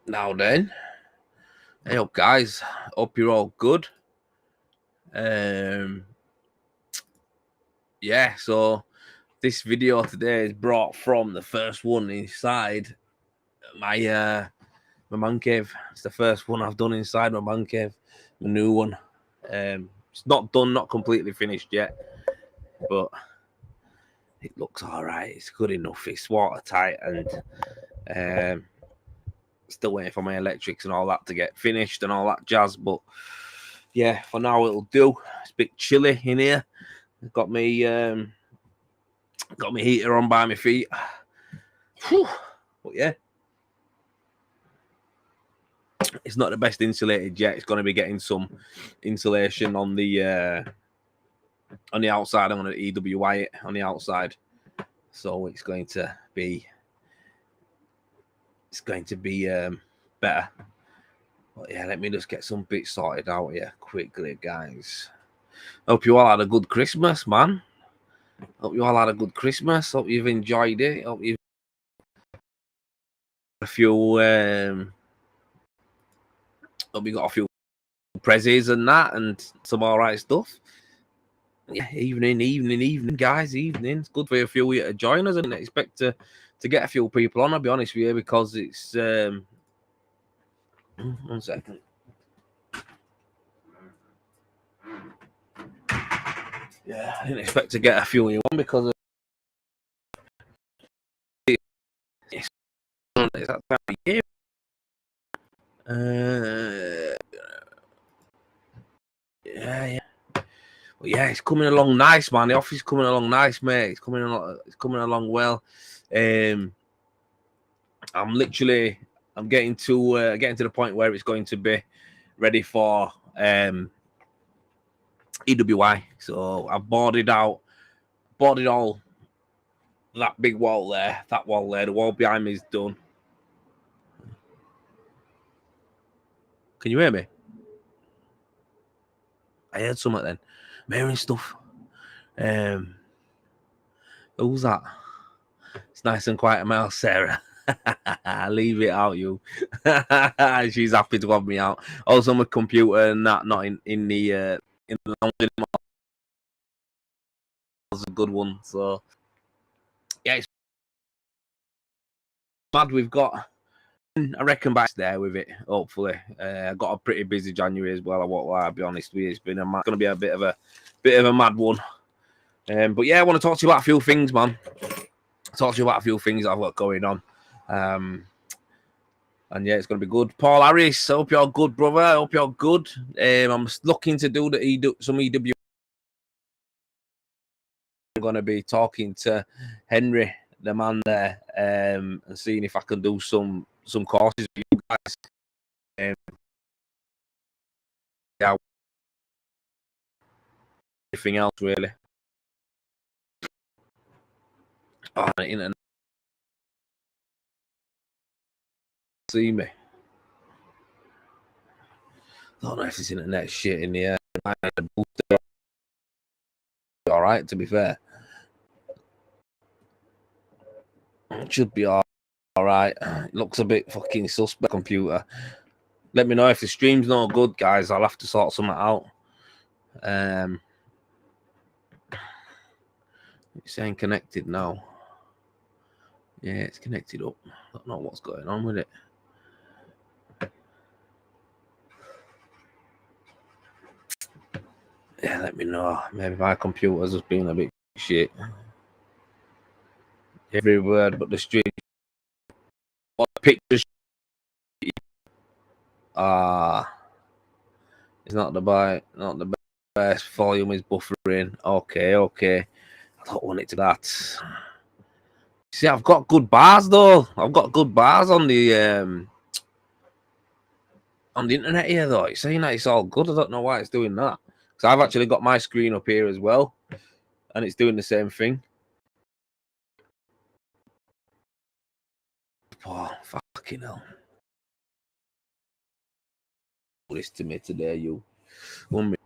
Now then, hey up guys, hope you're all good. Yeah, so this video today is brought from the first one inside my man cave. It's the first one I've done inside my man cave, the new one. It's not done, not completely finished yet, but it looks all right. It's good enough. It's watertight and still waiting for my electrics and all that to get finished and all that jazz. But yeah, for now it'll do. It's a bit chilly in here. Got me heater on by my feet. Whew. But yeah, it's not the best insulated yet. It's going to be getting some insulation on the outside. I'm going to EWI it on the outside, so it's going to be better. But yeah, let me just get some bits sorted out here quickly, guys. Hope you all had a good Christmas, man. Hope you all had a good Christmas. Hope you've enjoyed it. Hope you've a few hope you got a few prezzies and that and some all right stuff. Yeah, evening, guys. Evening. It's good for a few of you to join us. I didn't expect to get a few people on, I'll be honest with you, because it's 1 second. Yeah, I didn't expect to get a few of you on because of it's that time of year. Yeah. Well, yeah, it's coming along nice, man. The office is coming along nice, mate. It's coming along well. I'm getting to the point where it's going to be ready for EWI. So I've boarded all that big wall there, the wall behind me is done. Can you hear me? I heard something then. I'm hearing stuff. Who's that? It's nice and quiet, Mel, Sarah. Leave it out, you. She's happy to have me out. Also, my computer and that not in the lounge anymore. Was a good one. So yeah, it's mad. We've got, I reckon, back there with it. Hopefully, I got a pretty busy January as well. I won't lie. I'll be honest with you. It's been going to be a bit of a mad one. But yeah, I want to talk to you about a few things, man. Talk to you about a few things I've got going on. And yeah, it's going to be good. Paul Harris, I hope you're good, brother. I hope you're good. I'm looking to do some EW. I'm going to be talking to Henry, the man there, and seeing if I can do some courses for you guys. Yeah, anything else really? Oh, the internet. See me. I don't know if it's internet shit in the air. All right, to be fair, it should be all right. It looks a bit fucking suspect. Computer. Let me know if the stream's no good, guys. I'll have to sort something out. It's saying connected now. Yeah, it's connected up. I don't know what's going on with it. Yeah, let me know. Maybe my computer's just being a bit shit. Every word but the stream. What pictures? It's not the best. Volume is buffering. Okay. I don't want it to that. See, I've got good bars though. I've got good bars on the internet here though. It's saying that it's all good. I don't know why it's doing that. Because I've actually got my screen up here as well, and it's doing the same thing. Oh, fucking hell. This to me today, you. 1 minute.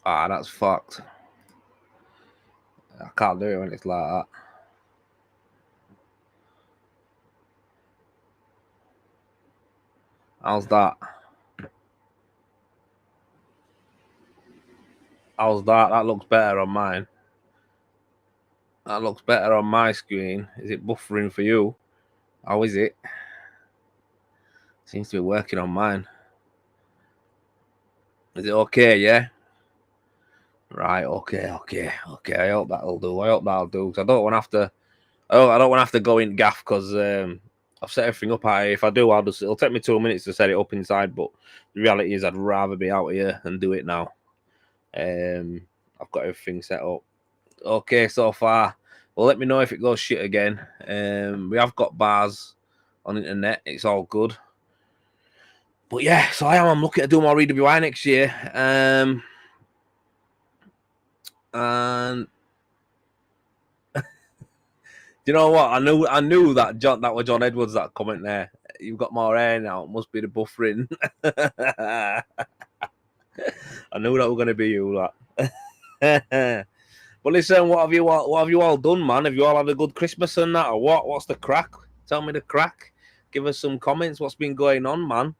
Ah, that's fucked. I can't do it when it's like that. How's that? How's that? That looks better on mine. That looks better on my screen. Is it buffering for you? How is it? Seems to be working on mine. Is it okay? Yeah. Right. Okay. I hope that'll do. Because I don't want to have to. Oh, I don't want to have to go in gaff because I've set everything up. If I do, it'll take me 2 minutes to set it up inside. But the reality is, I'd rather be out here and do it now. I've got everything set up. Okay, so far. Well, let me know if it goes shit again. We have got bars on the internet. It's all good. But yeah, so I'm looking at doing more EWI next year. And you know what? I knew that that was John Edwards, that comment there. You've got more hair now. It must be the buffering. I knew that was going to be you. That. But listen, what have you all done, man? Have you all had a good Christmas and that, or what? What's the crack? Tell me the crack. Give us some comments. What's been going on, man?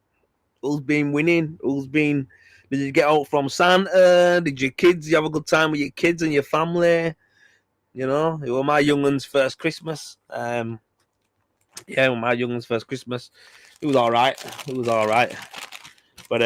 Who's been winning? Did you get out from Santa? Did your kids? You have a good time with your kids and your family? You know, it was my youngun's first Christmas. My youngun's first Christmas. It was all right. But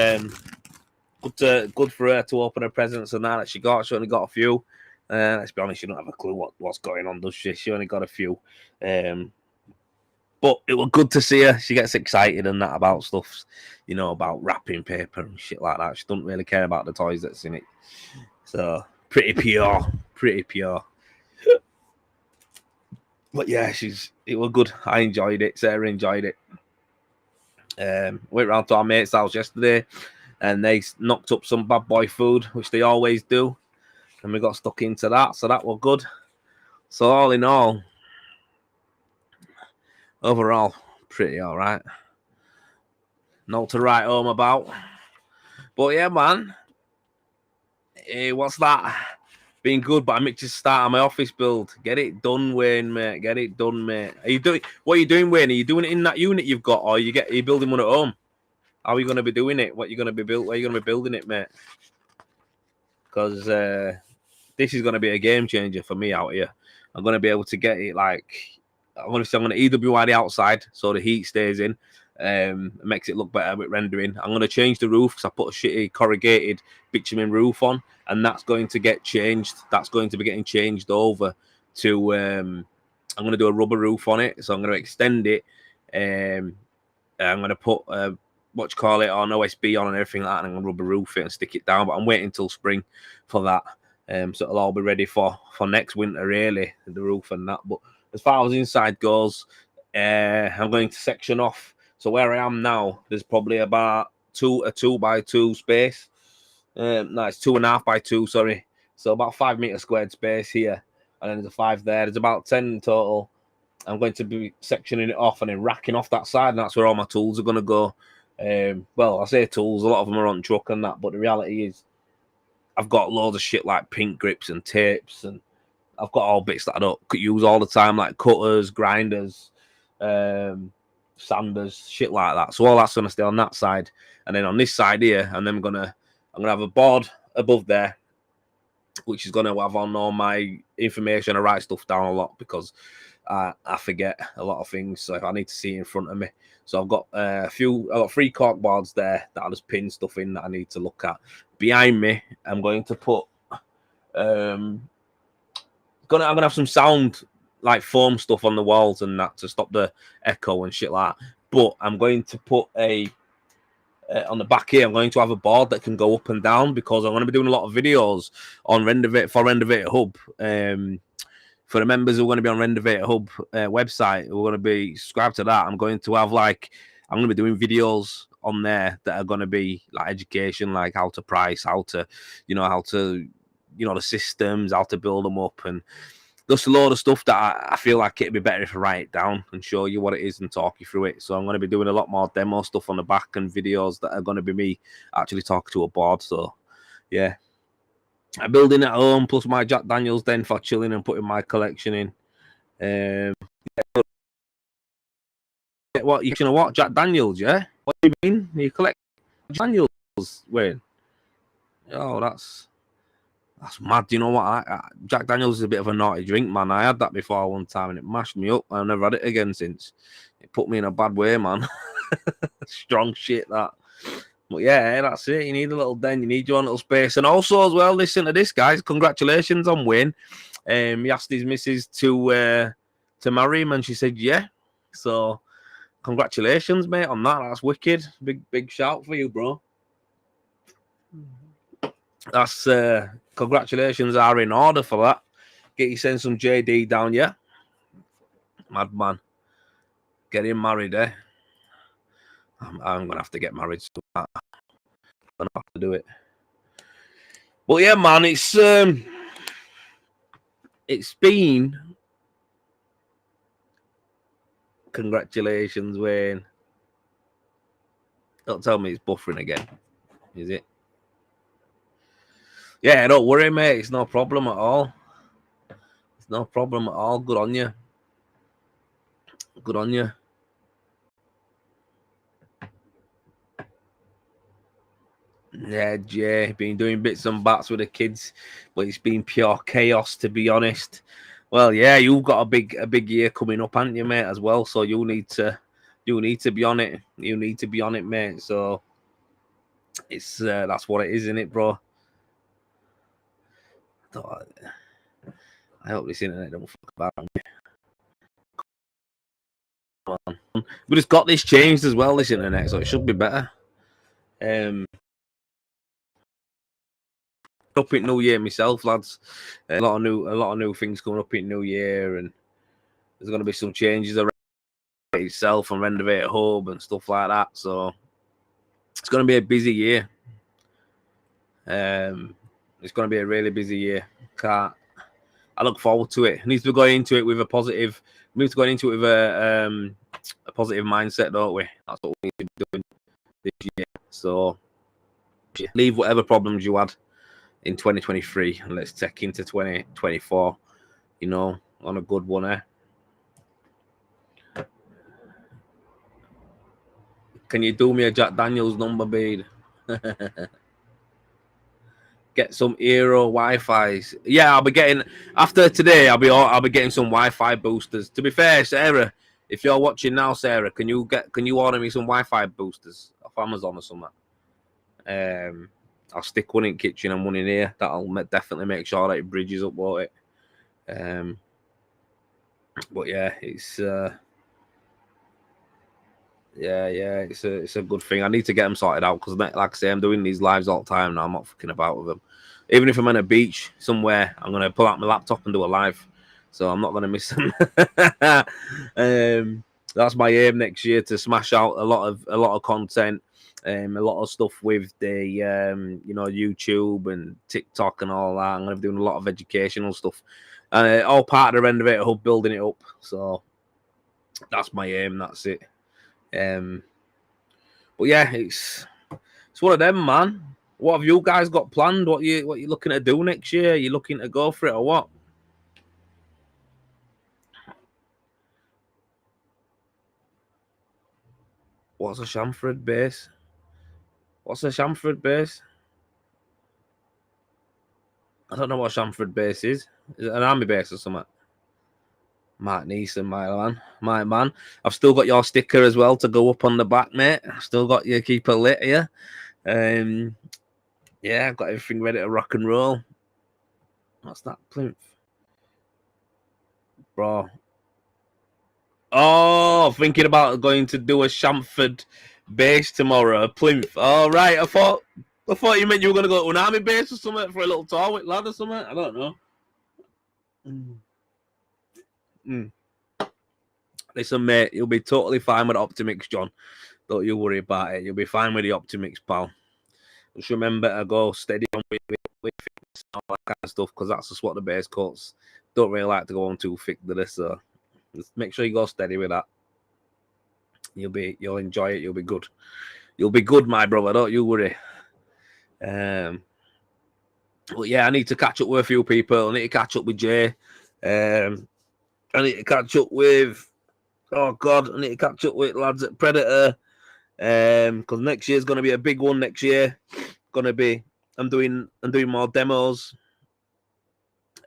good for her to open her presents and that she got. She only got a few. Let's be honest, she don't have a clue what's going on, does she? She only got a few. But it was good to see her. She gets excited and that about stuff, you know, about wrapping paper and shit like that. She doesn't really care about the toys that's in it. So pretty pure. But yeah, it was good. I enjoyed it. Sarah enjoyed it. Went round to our mate's house yesterday and they knocked up some bad boy food, which they always do. And we got stuck into that, so that was good. So all in all, overall, pretty all right. Not to write home about. But yeah, man. Hey, what's that? Been good, but I might just start on my office build. Get it done, Wayne, mate. Get it done, mate. What are you doing, Wayne? Are you doing it in that unit you've got, or are you building one at home? How are you going to be doing it? Where are you going to be building it, mate? Because this is going to be a game changer for me out here. I'm going to be able to get it I'm going to EWI the outside so the heat stays in. Makes it look better with rendering. I'm going to change the roof because I put a shitty corrugated bitumen roof on, and that's going to get changed. That's going to be getting changed over to. I'm going to do a rubber roof on it, so I'm going to extend it. I'm going to put on OSB on and everything like that, and I'm going to rubber roof it and stick it down. But I'm waiting until spring for that. So it'll all be ready for next winter, really, the roof and that. But as far as inside goes, I'm going to section off. So where I am now, there's probably about a 2x2 space. No, it's 2.5 by 2, sorry. So about 5 meter squared space here. And then there's a 5 there. There's about 10 in total. I'm going to be sectioning it off and then racking off that side. And that's where all my tools are going to go. Well, I say tools, a lot of them are on truck and that. But the reality is, I've got loads of shit like pink grips and tapes. And I've got all bits that I don't use all the time, like cutters, grinders, sanders, shit like that. So all that's gonna stay on that side, and then on this side here, and then I'm gonna have a board above there, which is gonna have on all my information. I write stuff down a lot because I forget a lot of things, so I need to see in front of me. So I've got I've got 3 cork boards there that I just pin stuff in that I need to look at. Behind me, I'm going to put I'm gonna have some sound like foam stuff on the walls and that to stop the echo and shit like that. But I'm going to put on the back here, I'm going to have a board that can go up and down because I'm going to be doing a lot of videos on Renovator Hub. For the members who are going to be on Renovator Hub website, who are going to be subscribed to that, I'm going to have I'm going to be doing videos on there that are going to be like education, like how to price, how to the systems, how to build them up, and there's a load of stuff that I feel like it'd be better if I write it down and show you what it is and talk you through it. So I'm going to be doing a lot more demo stuff on the back and videos that are going to be me actually talking to a board. So, yeah. I'm building at home, plus my Jack Daniels den for chilling and putting my collection in. What you know? What Jack Daniels? Yeah. What do you mean? You collect Jack Daniels, Wayne? Oh, that's mad. You know what? Jack Daniels is a bit of a naughty drink, man. I had that before one time and it mashed me up. I've never had it again since. It put me in a bad way, man. Strong shit, that. But yeah, that's it. You need a little den. You need your own little space. And also, as well, listen to this, guys. Congratulations on Wayne. He asked his missus to marry him, and she said yeah. So, congratulations, mate, on that. That's wicked. Big shout for you, bro. That's congratulations are in order for that. Get you send some JD down, yeah. Madman. Get him married, eh? I'm gonna have to get married soon. I'm gonna have to do it. But yeah, man, it's been. Congratulations, Wayne. Don't tell me it's buffering again, is it? Yeah, don't worry, mate. It's no problem at all. It's no problem at all. Good on you. Good on you. Yeah, Jay, been doing bits and bats with the kids, but it's been pure chaos, to be honest. Well, yeah, you've got a big year coming up, haven't you, mate, as well? So you need to be on it. You need to be on it, mate. So it's that's what it is, isn't it, bro? I hope this internet don't fuck about me. Come on. We just got this changed as well, this internet, so it should be better. Up in New Year myself, lads. A lot of new things coming up in New Year, and there's going to be some changes around itself and renovate home and stuff like that. So it's going to be a busy year. It's going to be a really busy year. I look forward to it. Needs to be going into it with a positive. We need to go into it with a positive mindset, don't we? That's what we need to be doing this year. So leave whatever problems you had in 2023 and let's take into 2024, you know, on a good one, eh? Can you do me a Jack Daniels number, babe? Get some Eero Wi-Fi's. Yeah, I'll be getting after today. I'll be getting some Wi-Fi boosters. To be fair, Sarah, if you're watching now, Sarah, can you order me some Wi-Fi boosters off Amazon or something? I'll stick one in kitchen and one in here. That'll definitely make sure that it bridges up, won't it? But yeah, it's it's a good thing. I need to get them sorted out because, like I say, I'm doing these lives all the time now. I'm not fucking about with them. Even if I'm on a beach somewhere, I'm gonna pull out my laptop and do a live. So I'm not gonna miss them. That's my aim next year, to smash out a lot of content. A lot of stuff with the YouTube and TikTok and all that. I'm gonna be doing a lot of educational stuff, and all part of the Renovator Hub, building it up. So that's my aim. That's it. But yeah, it's one of them, man. What have you guys got planned? What you looking to do next year? Are you looking to go for it or what? What's a chamfered base? What's a chamfered base? I don't know what chamfered base is. Is it an army base or something? Mark Neeson, my man. I've still got your sticker as well to go up on the back, mate. I've still got your keeper lit here. Yeah, I've got everything ready to rock and roll. What's that plinth? Bro. Oh, thinking about going to do a Chamford base tomorrow, a plinth. All right, I thought you meant you were going to go to an army base or something for a little tour with lad or something. I don't know. Listen, mate, you'll be totally fine with Optimix, John. Don't you worry about it. You'll be fine with the Optimix, pal. Just remember to go steady on with all that kind of stuff, because that's just what the base coats don't really like to go on too thick to this. So just make sure you go steady with that. You'll enjoy it. You'll be good. You'll be good, my brother. Don't you worry. But yeah, I need to catch up with a few people. I need to catch up with Jay. I need to catch up with, oh God, I need to catch up with lads at Predator. Because next year's going to be a big one. Next year, going to be, I'm doing more demos.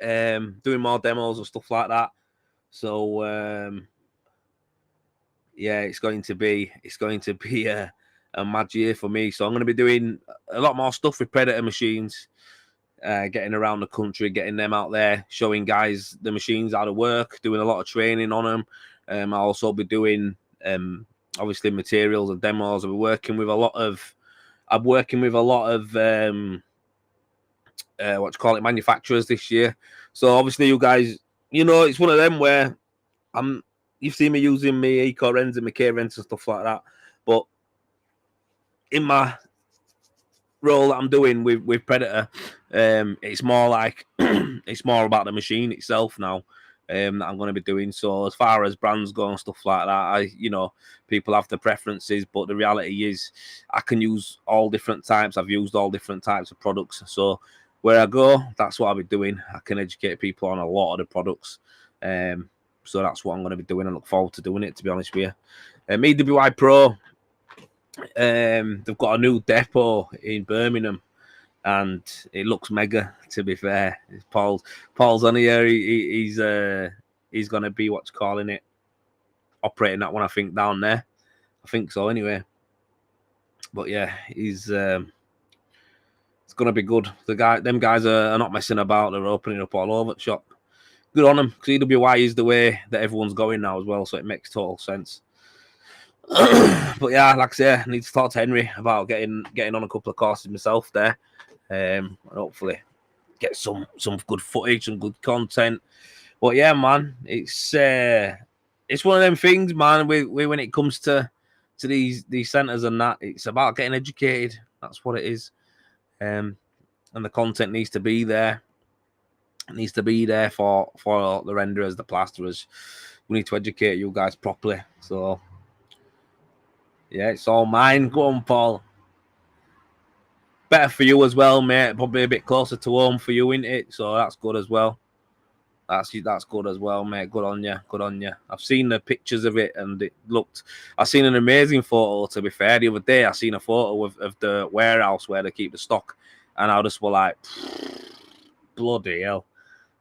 Doing more demos and stuff like that. So yeah, it's going to be a mad year for me. So I'm going to be doing a lot more stuff with Predator machines, getting around the country, getting them out there, showing guys the machines how to work, doing a lot of training on them. I'll also be doing obviously materials and demos. I'm working with a lot of manufacturers this year. So obviously you guys, it's one of them where you've seen me using my Eco Rens and my K Rens and stuff like that. But in my role that I'm doing with Predator, it's more like it's more about the machine itself now. That I'm going to be doing. So as far as brands go and stuff like that, people have their preferences, but the reality is I can use all different types. I've used all different types of products. So where I go, that's what I'll be doing. I can educate people on a lot of the products. So that's what I'm going to be doing. I look forward to doing it, to be honest with you. EWI Pro, they've got a new depot in Birmingham, and it looks mega, to be fair. Paul's on here. He's going to be operating that one, I think, down there. I think so, anyway. But yeah, it's going to be good. Them guys are not messing about. They're opening up all over the shop. Good on them, because EWI is the way that everyone's going now as well, so it makes total sense. But yeah, like I say, I need to talk to Henry about getting on a couple of courses myself there, and hopefully get some good footage and good content. But yeah, man, it's one of them things, man. When it comes to these centers and that, it's about getting educated. That's what it is, and the content needs to be there. It needs to be there for the renderers, the plasterers. We need to educate you guys properly. So yeah, it's all mine. Go on, Paul. Better for you as well, mate. Probably a bit closer to home for you, isn't it? So that's good as well. That's good as well, mate. Good on you. Good on you. I've seen the pictures of it, and I've seen an amazing photo, to be fair. The other day, I seen a photo of the warehouse where they keep the stock, and I just were like, bloody hell.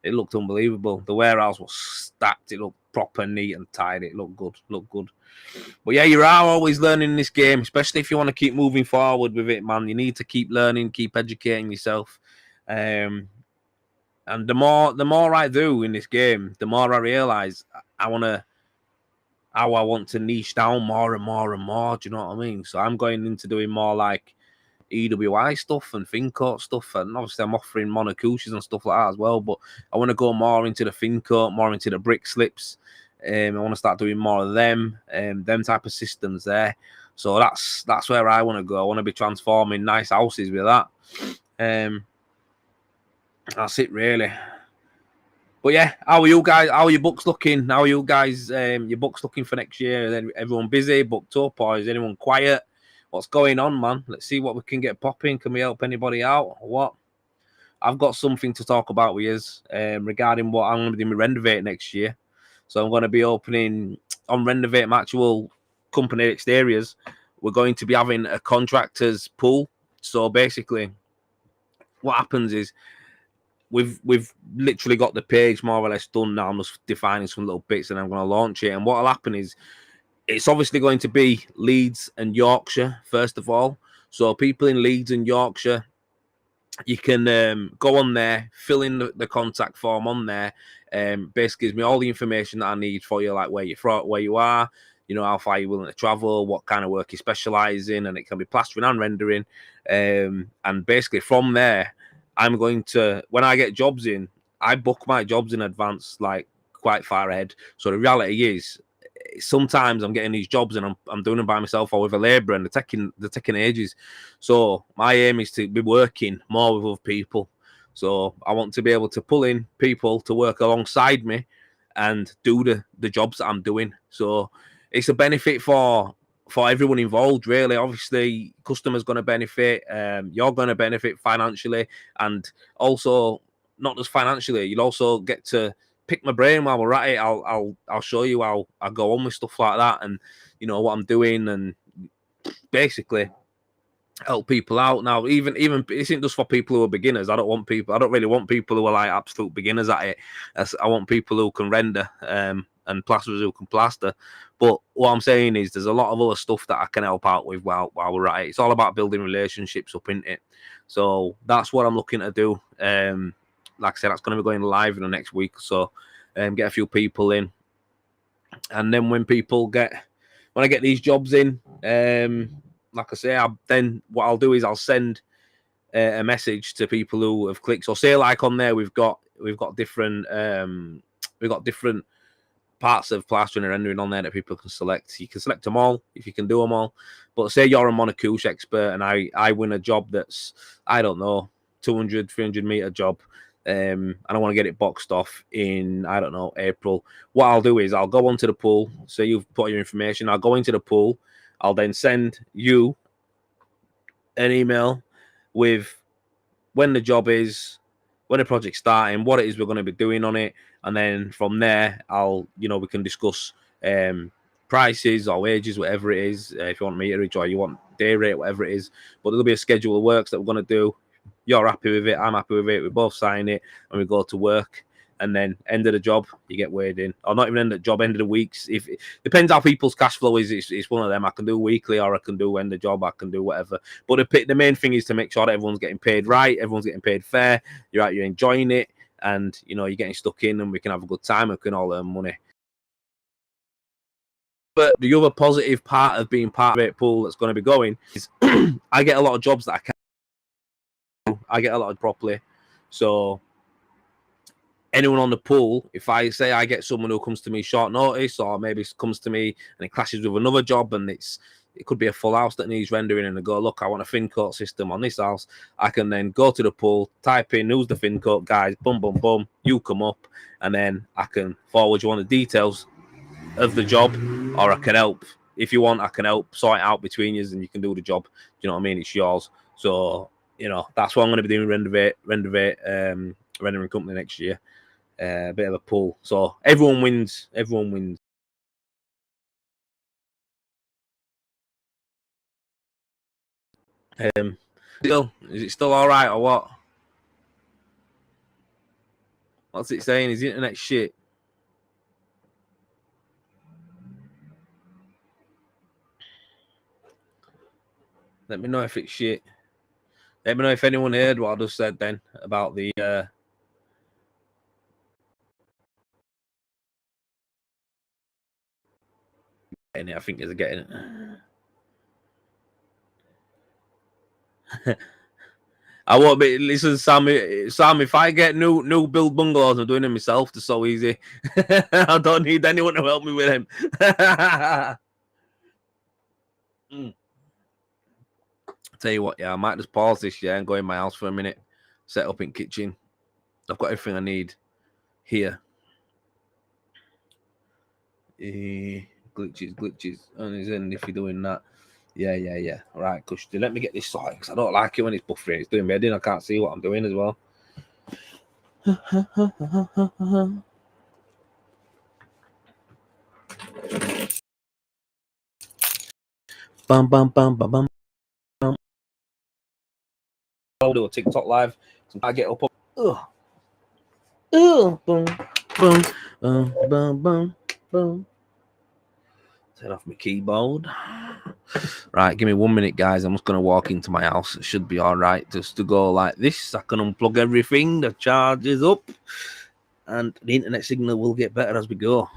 It looked unbelievable. The warehouse was stacked. It looked proper neat and tidy. It looked good. But yeah, you are always learning in this game, especially if you want to keep moving forward with it, man. You need to keep learning, keep educating yourself. And the more I do in this game, the more I realize how I want to niche down more and more and more. Do you know what I mean? So I'm going into doing more like EWI stuff and Fincoat stuff, and obviously I'm offering Monocucci's and stuff like that as well, but I want to go more into the Fincoat, more into the brick slips. I want to start doing more of them type of systems there. So that's where I want to go. I want to be transforming nice houses with that. That's it, really. But yeah, how are you guys? How are your books looking? How are you guys? Your books looking for next year? Is everyone busy, booked up, or is anyone quiet? What's going on, man? Let's see what we can get popping. Can we help anybody out or what? I've got something to talk about with you regarding what I'm going to be doing with Renovate next year. So I'm going to be opening on Renovate, my actual company exteriors. We're going to be having a contractors pool. So basically, what happens is we've literally got the page more or less done now. I'm just defining some little bits, and I'm going to launch it. And what will happen is, it's obviously going to be Leeds and Yorkshire, first of all. So people in Leeds and Yorkshire, you can go on there, fill in the contact form on there. Basically gives me all the information that I need for you, like where you're from, where you are, how far you're willing to travel, what kind of work you specialise in, and it can be plastering and rendering. And basically from there, I'm going to, when I get jobs in, I book my jobs in advance, like quite far ahead. So the reality is, sometimes I'm getting these jobs and I'm doing them by myself or with a labourer, and they're taking ages. So my aim is to be working more with other people. So I want to be able to pull in people to work alongside me and do the jobs that I'm doing. So it's a benefit for for everyone involved, really. Obviously, customers going to benefit, you're going to benefit financially, and also not just financially. You'll also get to pick my brain while we're at it. I'll show you how I go on with stuff like that, and you know what I'm doing, and basically help people out. Now, even it isn't just for people who are beginners. I don't really want people who are like absolute beginners at it. I want people who can render, and plasterers who can plaster. But what I'm saying is there's a lot of other stuff that I can help out with while we're at it. It's all about building relationships up, isn't it? So that's what I'm looking to do. Like I said, that's going to be going live in the next week or so. Get a few people in, and then when I get these jobs in, like I say, then what I'll do is I'll send a message to people who have clicked. So say like on there we've got different parts of plastering and rendering on there that people can select. You can select them all if you can do them all. But say you're a Monocouche expert and I win a job that's, I don't know, 200, 300 meter job. And I want to get it boxed off in, I don't know, April. What I'll do is I'll go onto the pool. So you've put your information. I'll go into the pool. I'll then send you an email with when the job is, when the project's starting, what it is we're going to be doing on it. And then from there, we can discuss prices or wages, whatever it is. If you want meterage or you want day rate, whatever it is. But there'll be a schedule of works that we're going to do. You're happy with it, I'm happy with it. We both sign it and we go to work. And then end of the job, you get weighed in. Or not even end of the job, end of the weeks. If it depends how people's cash flow is. It's one of them. I can do weekly or I can do end of job. I can do whatever. But the main thing is to make sure that everyone's getting paid right. Everyone's getting paid fair. You're enjoying it. And, you're getting stuck in and we can have a good time. We can all earn money. But the other positive part of being part of it pool that's going to be going is I get a lot of jobs that I can do. I get a lot of properly. So anyone on the pool, if I say I get someone who comes to me short notice or maybe comes to me and it clashes with another job and it could be a full house that needs rendering and they go, look, I want a fin coat system on this house. I can then go to the pool, type in who's the fin coat guys, boom, boom, boom, you come up and then I can forward you on the details of the job or I can help. If you want, I can help sort it out between you and you can do the job. Do you know what I mean? It's yours. So, that's what I'm going to be doing rendering company next year. A bit of a pull. So everyone wins. Everyone wins. Is it still all right or what? What's it saying? Is the internet shit? Let me know if it's shit. Let me know if anyone heard what I just said then about the I think they're getting it. I won't be. Listen, Sam. If I get new build bungalows, I'm doing them myself. They're so easy. I don't need anyone to help me with them. Tell you what, I might just pause this and go in my house for a minute, set up in kitchen. I've got everything I need here. Glitches. And if you're doing that, yeah. All right, Cushy. Let me get this sorted because I don't like it when it's buffering. It's doing me head in. I can't see what I'm doing as well. Bum bum bum bum bum. I'll do a TikTok live. I get up. Boom, boom, boom. Turn off my keyboard. Right, give me 1 minute, guys. I'm just going to walk into my house. It should be all right just to go like this. I can unplug everything. The charge is up. And the internet signal will get better as we go.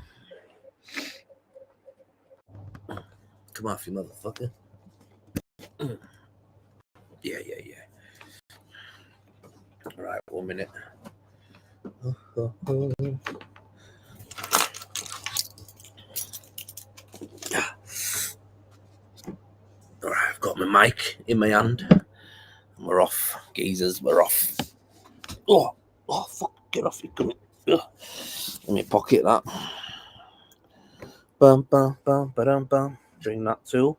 Come off, you motherfucker. Yeah. All right, 1 minute. All right, I've got my mic in my hand. And we're off. Geezers, we're off. Oh, fuck. Get off. Let me pocket that. Bum, bum, bum, ba-dum, bum. drink that too.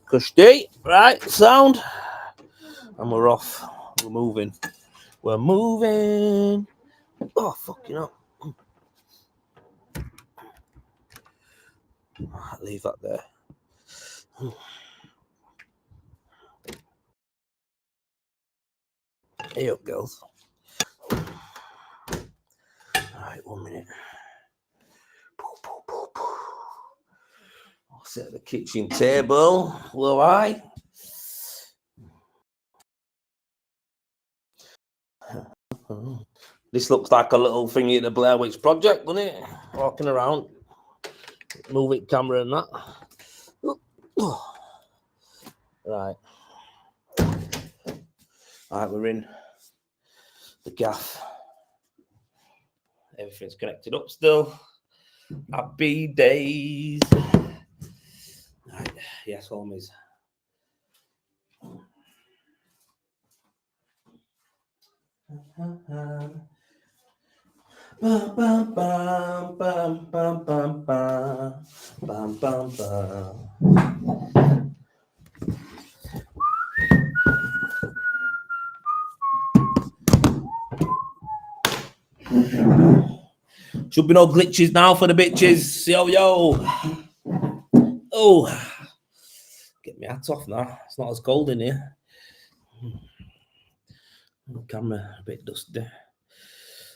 Cushy, right, sound. And we're off. We're moving. We're moving. Oh, fucking up. I'll leave that there. Hey up, girls. Alright, 1 minute. I'll sit at the kitchen table. Will I? This looks like a little thingy at the Blair Witch Project, doesn't it? Walking around, moving camera and that. Right. Alright, we're in the gaff. Everything's connected up still. Happy days. Right. Yes, homies. Bum, bum, bum, bum, bum, bum, bum, bum, bum, bum. Should be no glitches now for the bitches. Yo. Oh, get my hat off now. It's not as cold in here. Camera a bit dusty.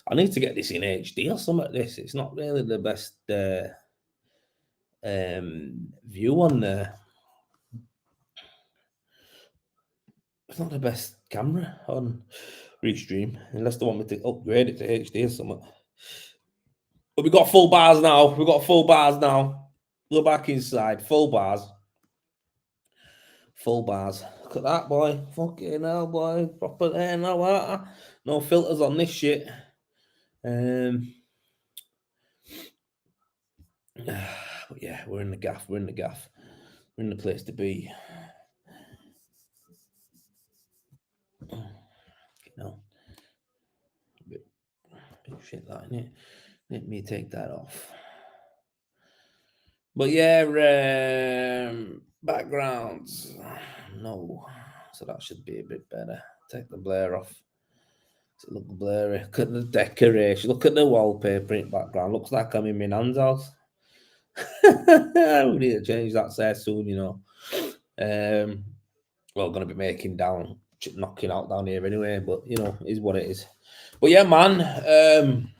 I need to get this in HD or something like this. It's not really the best view on there. It's not the best camera on Restream, unless they want me to upgrade it to HD or something. But we got full bars now. We're back inside. Full bars. Look at that, boy. Fucking hell, boy. Proper there now. No filters on this shit. But yeah, we're in the gaff. We're in the place to be. You know, bit shit like that. Let me take that off. But yeah, backgrounds. No, so that should be a bit better. Take the blur off. Does it look blurry? Look at the decoration. Look at the wallpaper in the background. Looks like I'm in my nan's house. We need to change that there soon, you know. Well, going to be knocking out down here anyway, but you know, is what it is. But yeah, man.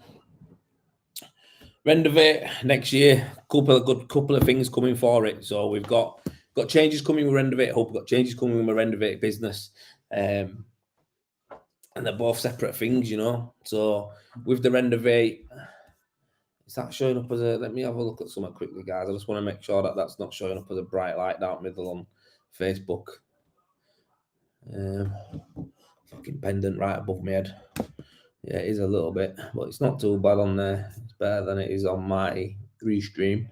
Renovate next year. Couple of things coming for it. So we've got changes coming with Renovate. Hope we've got changes coming with my Renovate business. And they're both separate things, you know. So with the Renovate, is that showing up as a? Let me have a look at something quickly, guys. I just want to make sure that that's not showing up as a bright light down middle on Facebook. Fucking pendant right above my head. Yeah, it is a little bit, but it's not too bad on there. It's better than it is on my Restream.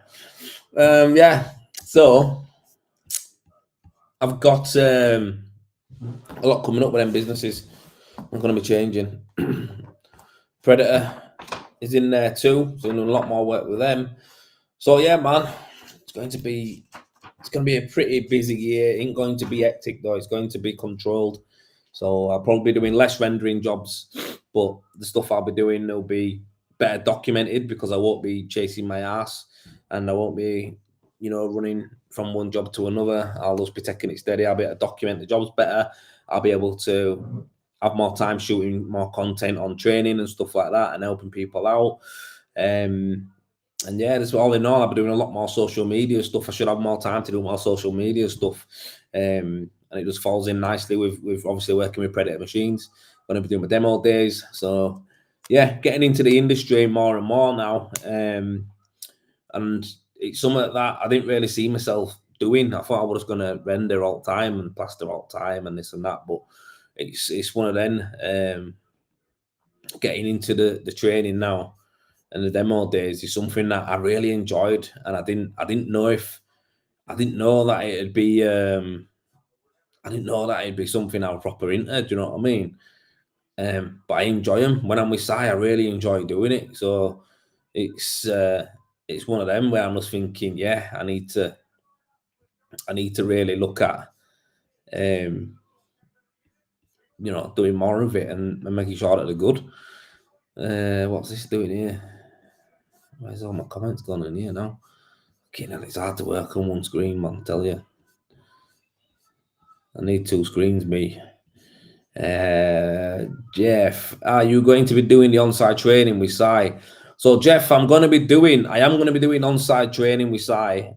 Yeah, so I've got a lot coming up with them businesses. I'm going to be changing. Predator is in there too, so I'm doing a lot more work with them. So yeah, man, it's going to be a pretty busy year. It ain't going to be hectic though. It's going to be controlled. So I'll probably be doing less rendering jobs, but the stuff I'll be doing will be better documented because I won't be chasing my ass and I won't be, you know, running from one job to another. I'll just be taking it steady. I'll be able to document the jobs better. I'll be able to have more time shooting more content on training and stuff like that and helping people out. And yeah, that's all in all. I'll be doing a lot more social media stuff. I should have more time to do more social media stuff. And it just falls in nicely with obviously working with Predator Machines. I'm going to be doing my demo days. So yeah, getting into the industry more and more now. And it's something that I didn't really see myself doing. I thought I was going to render all the time and plaster all the time and this and that. But it's one of them. Getting into the training now and the demo days is something that I really enjoyed, and I didn't know that it'd be something I was proper into. Do you know what I mean? But I enjoy them when I'm with Si. I really enjoy doing it. So it's one of them where I'm just thinking, yeah, I need to I need to really look at, you know, doing more of it and making sure that they're good. What's this doing here? Where's all my comments gone in here now? Okay, now it's hard to work on one screen, man, I tell you. I need two screens, me. Jeff, are you going to be doing the on-site training with Sai? So, Jeff, I am going to be doing on-site training with Sai,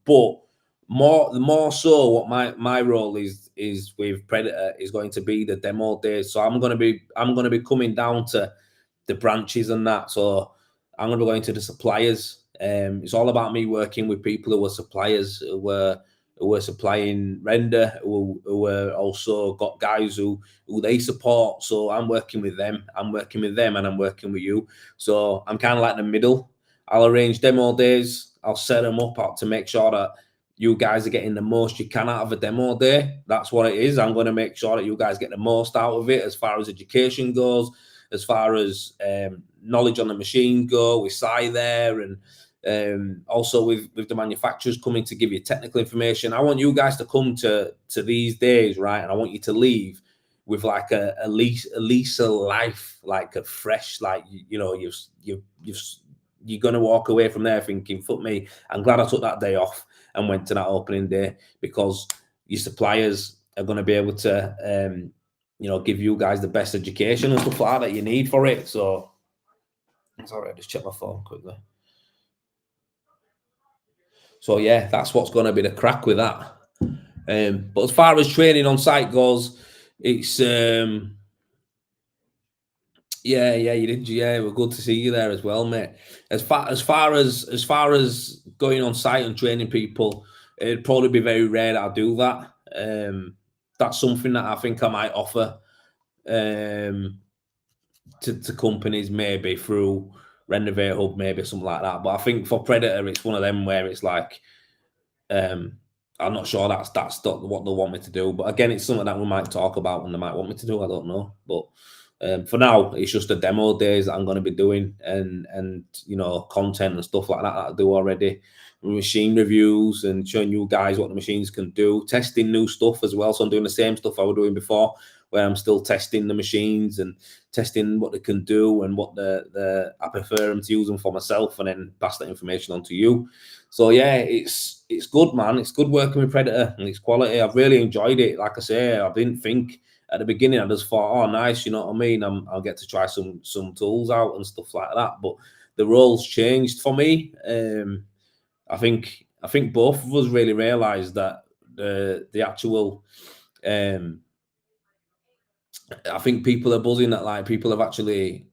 but more so, what my role is with Predator is going to be the demo days. So I'm going to be coming down to the branches and that. So I'm going to be going to the suppliers. It's all about me working with people who are suppliers, who were supplying render, who were also got guys who they support. So I'm working with them. I'm working with them, and I'm working with you. So I'm kind of like the middle. I'll arrange demo days. I'll set them up to make sure that you guys are getting the most you can out of a demo day. That's what it is. I'm going to make sure that you guys get the most out of it as far as education goes, as far as knowledge on the machine go. We Sai there, and also with the manufacturers coming to give you technical information. I want you guys to come to these days, right? And I want you to leave with like a lease of life, like a fresh, like you know, you're gonna walk away from there thinking, "Fuck me, I'm glad I took that day off and went to that opening day," because your suppliers are going to be able to, you know, give you guys the best education and stuff like that you need for it. So, sorry, I just check my phone quickly. So yeah, that's what's going to be the crack with that. But as far as training on site goes, it's yeah, you did. Yeah, we're good to see you there as well, mate. As far as going on site and training people, it'd probably be very rare that I do that. That's something that I think I might offer to companies, maybe through Renovate Hub, maybe something like that. But I think for Predator, it's one of them where it's like, I'm not sure that's what they want me to do. But again, it's something that we might talk about and they might want me to do. I don't know, but for now, it's just the demo days that I'm going to be doing, and you know, content and stuff like that I do already, machine reviews and showing you guys what the machines can do, testing new stuff as well. So I'm doing the same stuff I was doing before, where I'm still testing the machines and testing what they can do and what I prefer them to use them for myself, and then pass that information on to you. So yeah, it's good, man. It's good working with Predator, and it's quality. I've really enjoyed it. Like I say, I didn't think at the beginning, I just thought, oh, nice, you know what I mean? I'll get to try some tools out and stuff like that. But the roles changed for me. I think both of us really realised that the actual. I think people are buzzing that, like, people have actually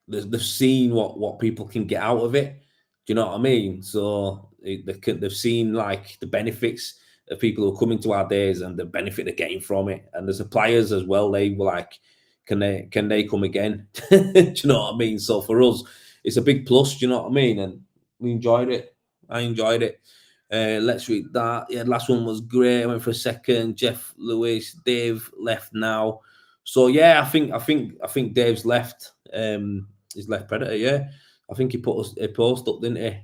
they've seen what people can get out of it. Do you know what I mean? So they've seen like the benefits of people who are coming to our days and the benefit they're getting from it, and the suppliers as well. They were like, can they come again? Do you know what I mean? So for us, it's a big plus. Do you know what I mean? And we enjoyed it. I enjoyed it. Let's read that. Yeah, the last one was great. I went for a second. Jeff Lewis, Dave left now. So yeah, I think Dave's left. He's left Predator. Yeah, I think he put a post up, didn't he?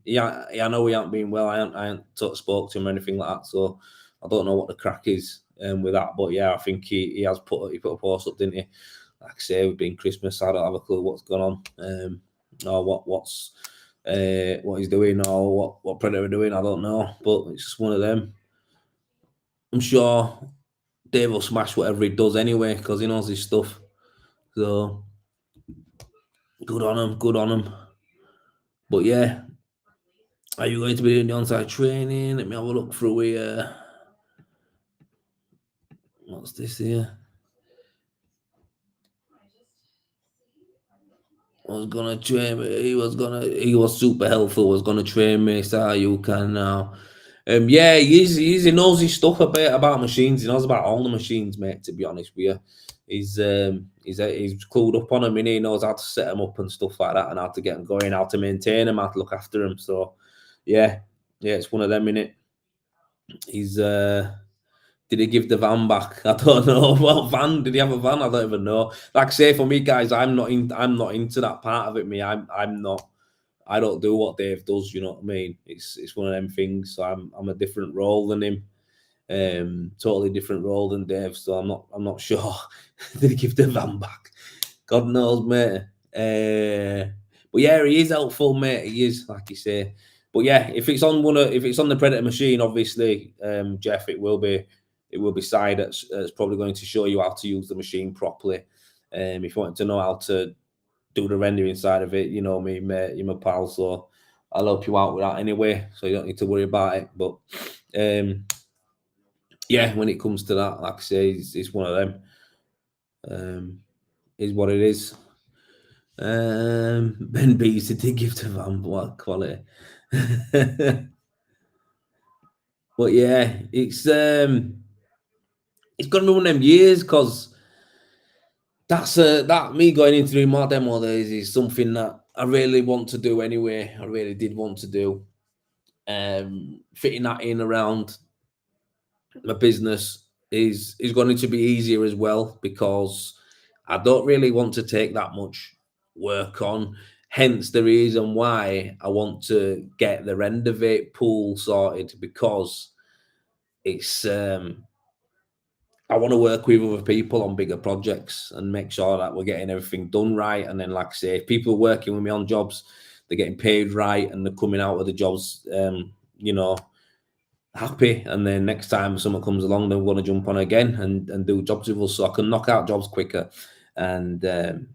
Yeah, I know he hasn't been well. I haven't spoke to him or anything like that. So I don't know what the crack is with that. But yeah, I think he put a post up, didn't he? Like I say, we've been Christmas. I don't have a clue what's going on. Or what he's doing, or what Predator are doing. I don't know, but it's just one of them. I'm sure Dave will smash whatever he does anyway, because he knows his stuff. So good on him. But yeah, are you going to be doing the on-site training? Let me have a look through here. What's this here? Was gonna train me. He was super helpful. Was gonna train me. So you can now. Yeah, he knows his stuff a bit about machines. He knows about all the machines, mate. To be honest with you, he's clued up on them, and he knows how to set them up and stuff like that, and how to get them going, how to maintain them, how to look after them. So, yeah, it's one of them, innit? He's did he give the van back? I don't know. What van? Did he have a van? I don't even know. Like I say, for me, guys, I'm not into that part of it. Me, I'm not. I don't do what Dave does. You know what I mean? It's one of them things. So I'm a different role than him. Totally different role than Dave. So I'm not sure. Did he give the van back? God knows, mate. But yeah, he is helpful, mate. He is, like you say. But yeah, if it's on the Predator machine, obviously, Jeff, it will be Side that's probably going to show you how to use the machine properly. If you want to know how to do the rendering side of it, you know me, mate, you're my pal, so I'll help you out with that anyway. So you don't need to worry about it. But yeah, when it comes to that, like I say, it's one of them. Is what it is. Ben Beasley did give to Van, what quality. But yeah, it's gonna be one of them years, because that me going into doing my demo days is something that I really want to do anyway. I really did want to do. Fitting that in around my business is going to be easier as well, because I don't really want to take that much work on. Hence the reason why I want to get the Rendovate pool sorted, because it's I want to work with other people on bigger projects and make sure that we're getting everything done right. And then, like I say, if people are working with me on jobs, they're getting paid right and they're coming out of the jobs, happy. And then next time someone comes along, they want to jump on again and do jobs with us, so I can knock out jobs quicker and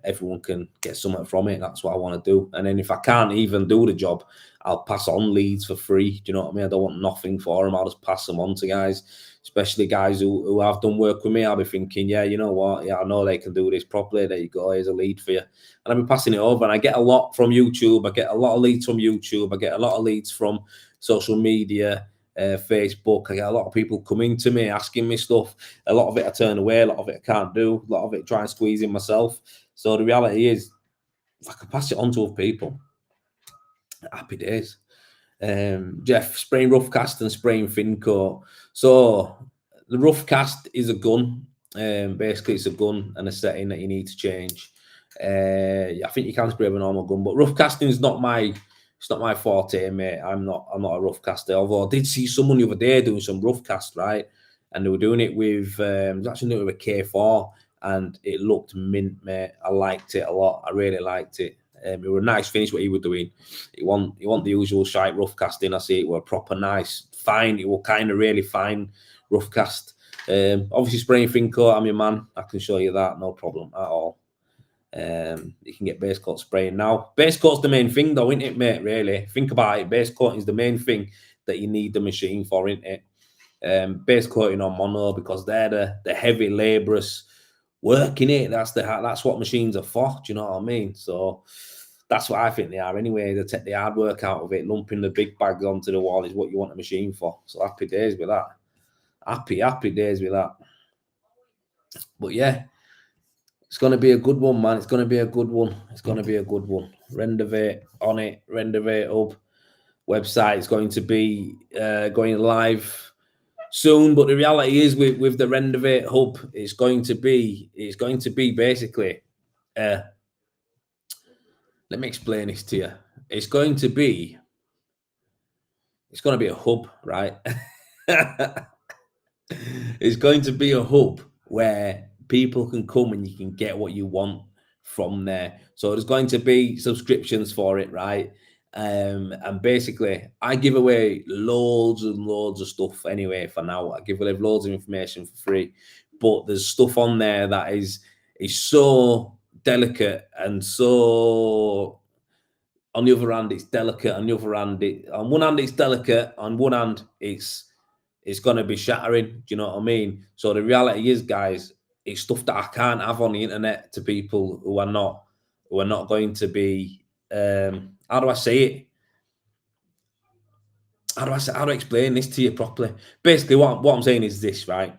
everyone can get something from it. That's what I want to do. And then if I can't even do the job, I'll pass on leads for free. Do you know what I mean? I don't want nothing for them. I'll just pass them on to guys, especially guys who have done work with me. I'll be thinking, yeah, you know what? Yeah, I know they can do this properly. There you go. Here's a lead for you. And I'll be passing it over. And I get a lot from YouTube. I get a lot of leads from YouTube. I get a lot of leads from social media, Facebook. I get a lot of people coming to me asking me stuff. A lot of it I turn away. A lot of it I can't do. A lot of it I try and squeeze in myself. So the reality is, if I can pass it on to other people, happy days. Jeff, spraying rough cast and spraying fin coat. So the rough cast is a gun. Basically, it's a gun and a setting that you need to change. I think you can spray with a normal gun, but rough casting is not my forte, mate. I'm not a rough caster. Although I did see someone the other day doing some rough cast, right? And they were doing it with actually doing it with a K4, and it looked mint, mate. I liked it a lot. I really liked it. It was a nice finish what he was doing. It wasn't the usual shite rough casting. I see it were proper nice, fine. It was kind of really fine rough cast. Obviously spraying fin coat, I'm your man. I can show you that, no problem at all. You can get base coat spraying now. Base coat's the main thing though, isn't it, mate? Really, think about it. Base coating is the main thing that you need the machine for, isn't it? Base coating on mono, because they're the heavy laborious work in it. That's what machines are for. Do you know what I mean? So that's what I think they are anyway. They take the hard work out of it. Lumping the big bags onto the wall is what you want a machine for. So happy days with that. Happy days with that. But yeah, it's going to be a good one, man. It's going to be a good one. Rendovate on it. Rendovate up. Website is going to be going live soon. But the reality is, with the Rendovate hub, it's going to be basically. Let me explain this to you. It's going to be a hub, right? It's going to be a hub where people can come and you can get what you want from there. So there's going to be subscriptions for it, right? And basically, I give away loads and loads of stuff anyway for now. I give away loads of information for free, but there's stuff on there that is so delicate and so. On the other hand, it's delicate. On the other hand, on one hand it's delicate. On one hand, it's going to be shattering. Do you know what I mean? So the reality is, guys, it's stuff that I can't have on the internet to people who are not going to be. How do I say it? How do I explain this to you properly? Basically, what I'm saying is this, right?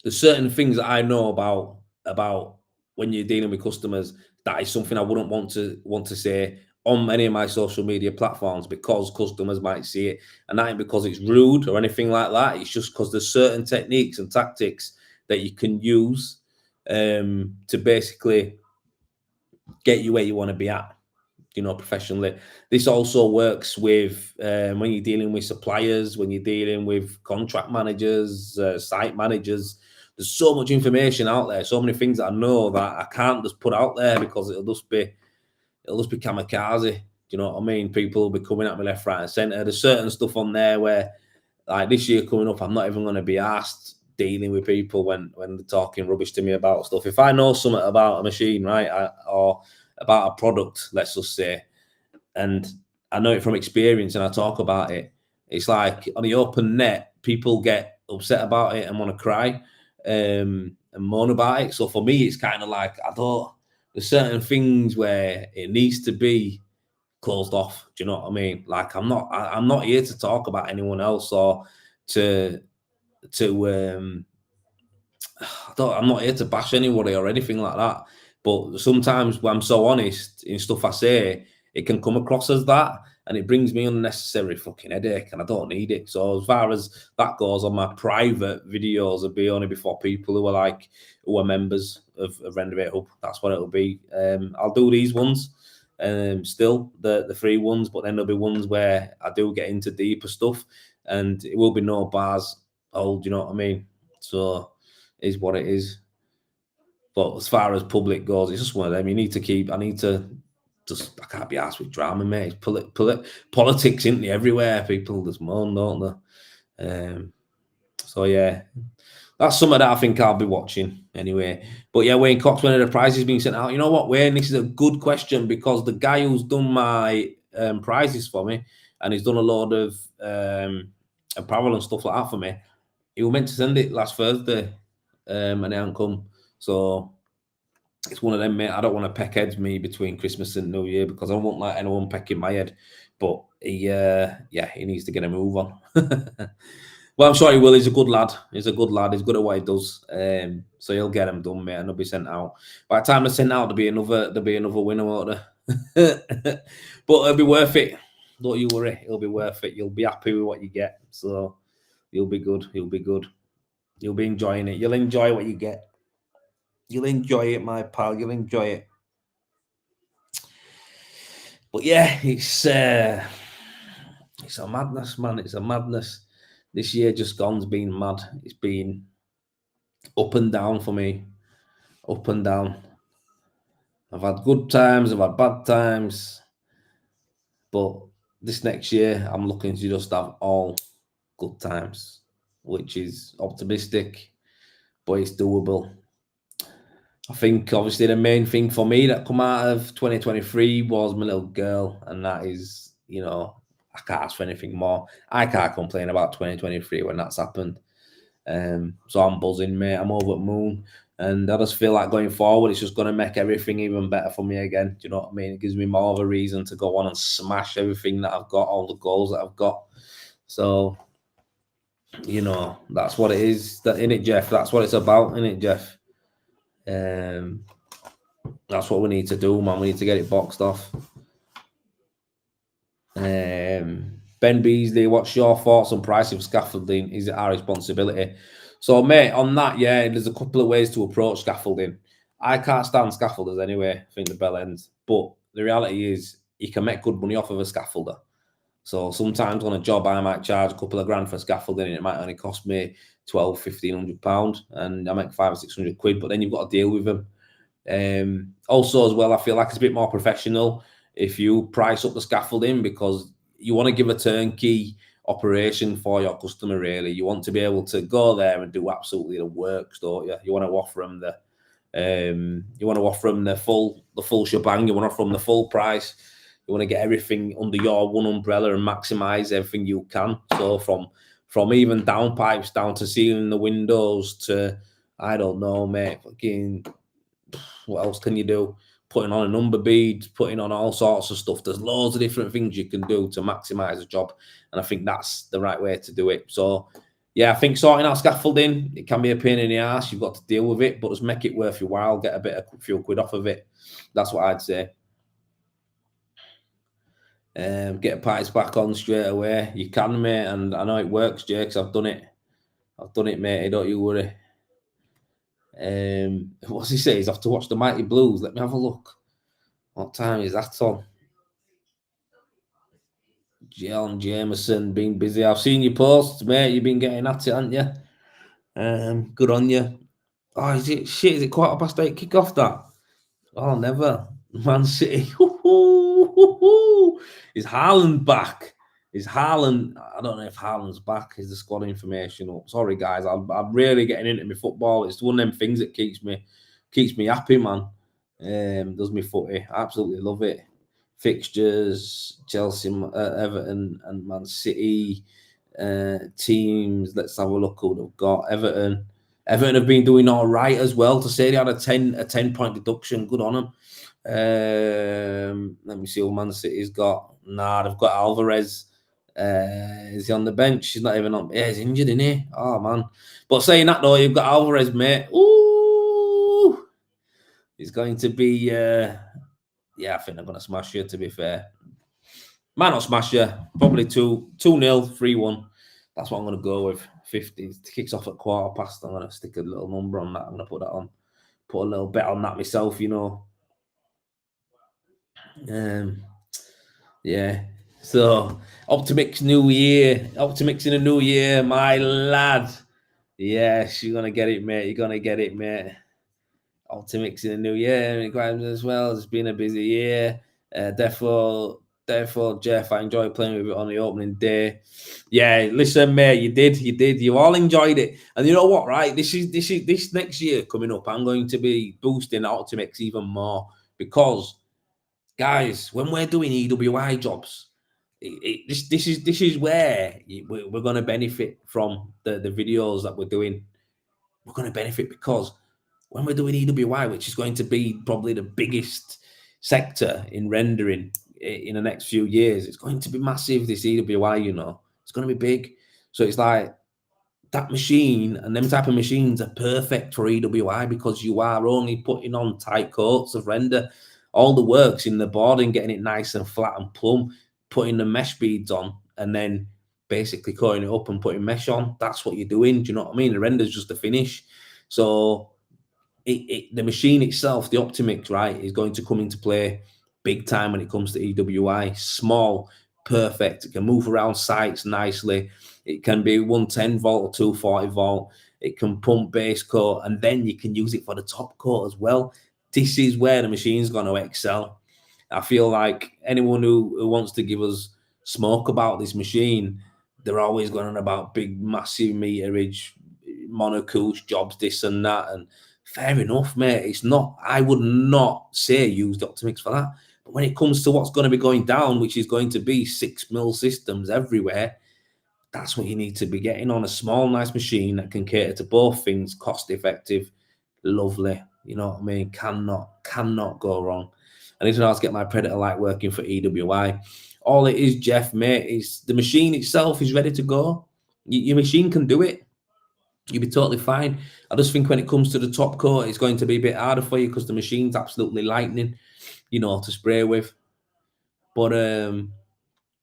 There's certain things that I know about when you're dealing with customers. That is something I wouldn't want to say on any of my social media platforms, because customers might see it, and that ain't because it's rude or anything like that. It's just because there's certain techniques and tactics that you can use to basically get you where you want to be at. professionally. This also works with when you're dealing with suppliers, when you're dealing with contract managers, site managers. There's so much information out there, so many things that I know that I can't just put out there because it'll just be kamikaze. Do you know what I mean? People will be coming at me left, right, and centre. There's certain stuff on there where, like this year coming up, I'm not even going to be asked dealing with people when they're talking rubbish to me about stuff. If I know something about a machine, right, or about a product, let's just say, and I know it from experience and I talk about it, it's like on the open net, people get upset about it and want to cry and moan about it. So for me, it's kind of like, there's certain things where it needs to be closed off. Do you know what I mean? Like I'm not here to talk about anyone else or I'm not here to bash anybody or anything like that. But sometimes when I'm so honest in stuff I say, it can come across as that, and it brings me unnecessary fucking headache, and I don't need it. So as far as that goes, on my private videos, it'll be only before people who are members of Renovate Hub. That's what it'll be. I'll do these ones, still the free ones, but then there'll be ones where I do get into deeper stuff, and it will be no bars hold. You know what I mean? So is what it is. But as far as public goes, it's just one of them. I can't be asked with drama, mate. It's politics, isn't it? Everywhere. People just moan, don't they? So yeah, that's something that I think I'll be watching anyway. But yeah, Wayne Cox, when the prize is being sent out, you know what, Wayne, this is a good question, because the guy who's done my prizes for me, and he's done a lot of apparel and stuff like that for me, he was meant to send it last Thursday, and he hasn't come. So it's one of them, mate. I don't want to peck heads me between Christmas and New Year, because I won't let anyone peck in my head. But he needs to get a move on. Well, I'm sure he will. He's a good lad. He's good at what he does. So he'll get them done, mate, and they'll be sent out. By the time they're sent out, there'll be another winner, won't there? But it'll be worth it. Don't you worry. It'll be worth it. You'll be happy with what you get. So you'll be good. You'll be good. You'll be enjoying it. You'll enjoy what you get. You'll enjoy it, my pal. You'll enjoy it. But yeah, it's a madness, man. It's a madness. This year just gone's been mad. It's been up and down for me. Up and down. I've had good times. I've had bad times. But this next year, I'm looking to just have all good times, which is optimistic, but it's doable. I think obviously the main thing for me that come out of 2023 was my little girl, and that is, I can't ask for anything more. I can't complain about 2023 when that's happened. So I'm buzzing, mate. I'm over the moon, and I just feel like going forward, it's just going to make everything even better for me again. Do you know what I mean? It gives me more of a reason to go on and smash everything that I've got, all the goals that I've got. So, that's what it is. Innit, Jeff? That's what it's about, innit, Jeff? That's what we need to do, man. We need to get it boxed off. Ben Beasley, what's your thoughts on pricing of scaffolding? Is it our responsibility? So, mate, on that, yeah, there's a couple of ways to approach scaffolding. I can't stand scaffolders anyway. I think the bell ends. But the reality is, you can make good money off of a scaffolder. So sometimes on a job, I might charge a couple of grand for scaffolding, and it might only cost me £1,200-1,500, and I make 500 or 600 quid. But then you've got to deal with them. Also, as well, I feel like it's a bit more professional if you price up the scaffolding, because you want to give a turnkey operation for your customer. Really, you want to be able to go there and do absolutely the works, don't you? You want to offer them the full shebang. You want to offer them the full price. You want to get everything under your one umbrella and maximize everything you can. So from even downpipes down to sealing the windows to, I don't know, mate, fucking, what else can you do? Putting on a number bead, putting on all sorts of stuff. There's loads of different things you can do to maximize a job. And I think that's the right way to do it. So, yeah, I think sorting out scaffolding, it can be a pain in the ass. You've got to deal with it, but just make it worth your while. Get a few quid off of it. That's what I'd say. Get parties back on straight away. You can, mate, and I know it works, Jay, because I've done it, mate. Don't you worry. What's he say? He's off to watch the Mighty Blues. Let me have a look. What time is that on? John Jameson, been busy. I've seen your posts, mate. You've been getting at it, haven't you? Good on you. Oh, is it shit? Is it 8:15 kickoff that? Oh, never. Man City. Is Haaland back? Is Haaland? I don't know if Haaland's back. Is the squad information up? Sorry, guys. I'm really getting into my football. It's one of them things that keeps me happy, man. Does me footy. I absolutely love it. Fixtures: Chelsea, Everton, and Man City. Teams. Let's have a look who they've got. Everton have been doing all right as well. To say they had a 10-point deduction, good on them. Let me see who Man City's got. Nah, they've got Alvarez. Is he on the bench? He's not even on. Yeah, he's injured, isn't he? Oh man. But saying that though, you've got Alvarez, mate. Ooh, he's going to be. Yeah, I think they're going to smash you. To be fair, might not smash you. Probably 2-0, 3-1. That's what I'm going to go with. 50. It kicks off at 8:15. I'm going to stick a little number on that. I'm going to put that on. Put a little bet on that myself, you know. Yeah. So Optimix New Year. Optimix in a new year, my lad. Yes, you're gonna get it, mate. You're gonna get it, mate. Optimix in a new year as well. It's been a busy year. Therefore, Jeff, I enjoyed playing with it on the opening day. Yeah, listen, mate, you did. You all enjoyed it, and you know what, right? This next year coming up. I'm going to be boosting Optimix even more because, guys, when we're doing EWI jobs, this is where we're going to benefit from the videos that we're doing. We're going to benefit because when we're doing EWI, which is going to be probably the biggest sector in rendering in the next few years, it's going to be massive. This EWI, you know, it's going to be big. So it's like that machine and them type of machines are perfect for EWI because you are only putting on tight coats of render. All the work's in the board and getting it nice and flat and plumb, putting the mesh beads on, and then basically cutting it up and putting mesh on. That's what you're doing. Do you know what I mean? The render's just a finish. So the machine itself, the Optimix, right, is going to come into play big time when it comes to EWI. Small, perfect. It can move around sites nicely. It can be 110 volt or 240 volt. It can pump base coat, and then you can use it for the top coat as well. This is where the machine's going to excel. I feel like anyone who wants to give us smoke about this machine, they're always going on about big, massive meterage, monocouche jobs, this and that. And fair enough, mate. It's not, I would not say use the Optimix for that. But when it comes to what's going to be going down, which is going to be 6mm systems everywhere, that's what you need to be getting on a small, nice machine that can cater to both things, cost effective, lovely. You know what I mean? Cannot go wrong. I need to know how to get my Predator Light working for EWI. All it is, Jeff, mate, is the machine itself is ready to go. Your machine can do it. You'll be totally fine. I just think when it comes to the top coat, it's going to be a bit harder for you because the machine's absolutely lightning, you know, to spray with. But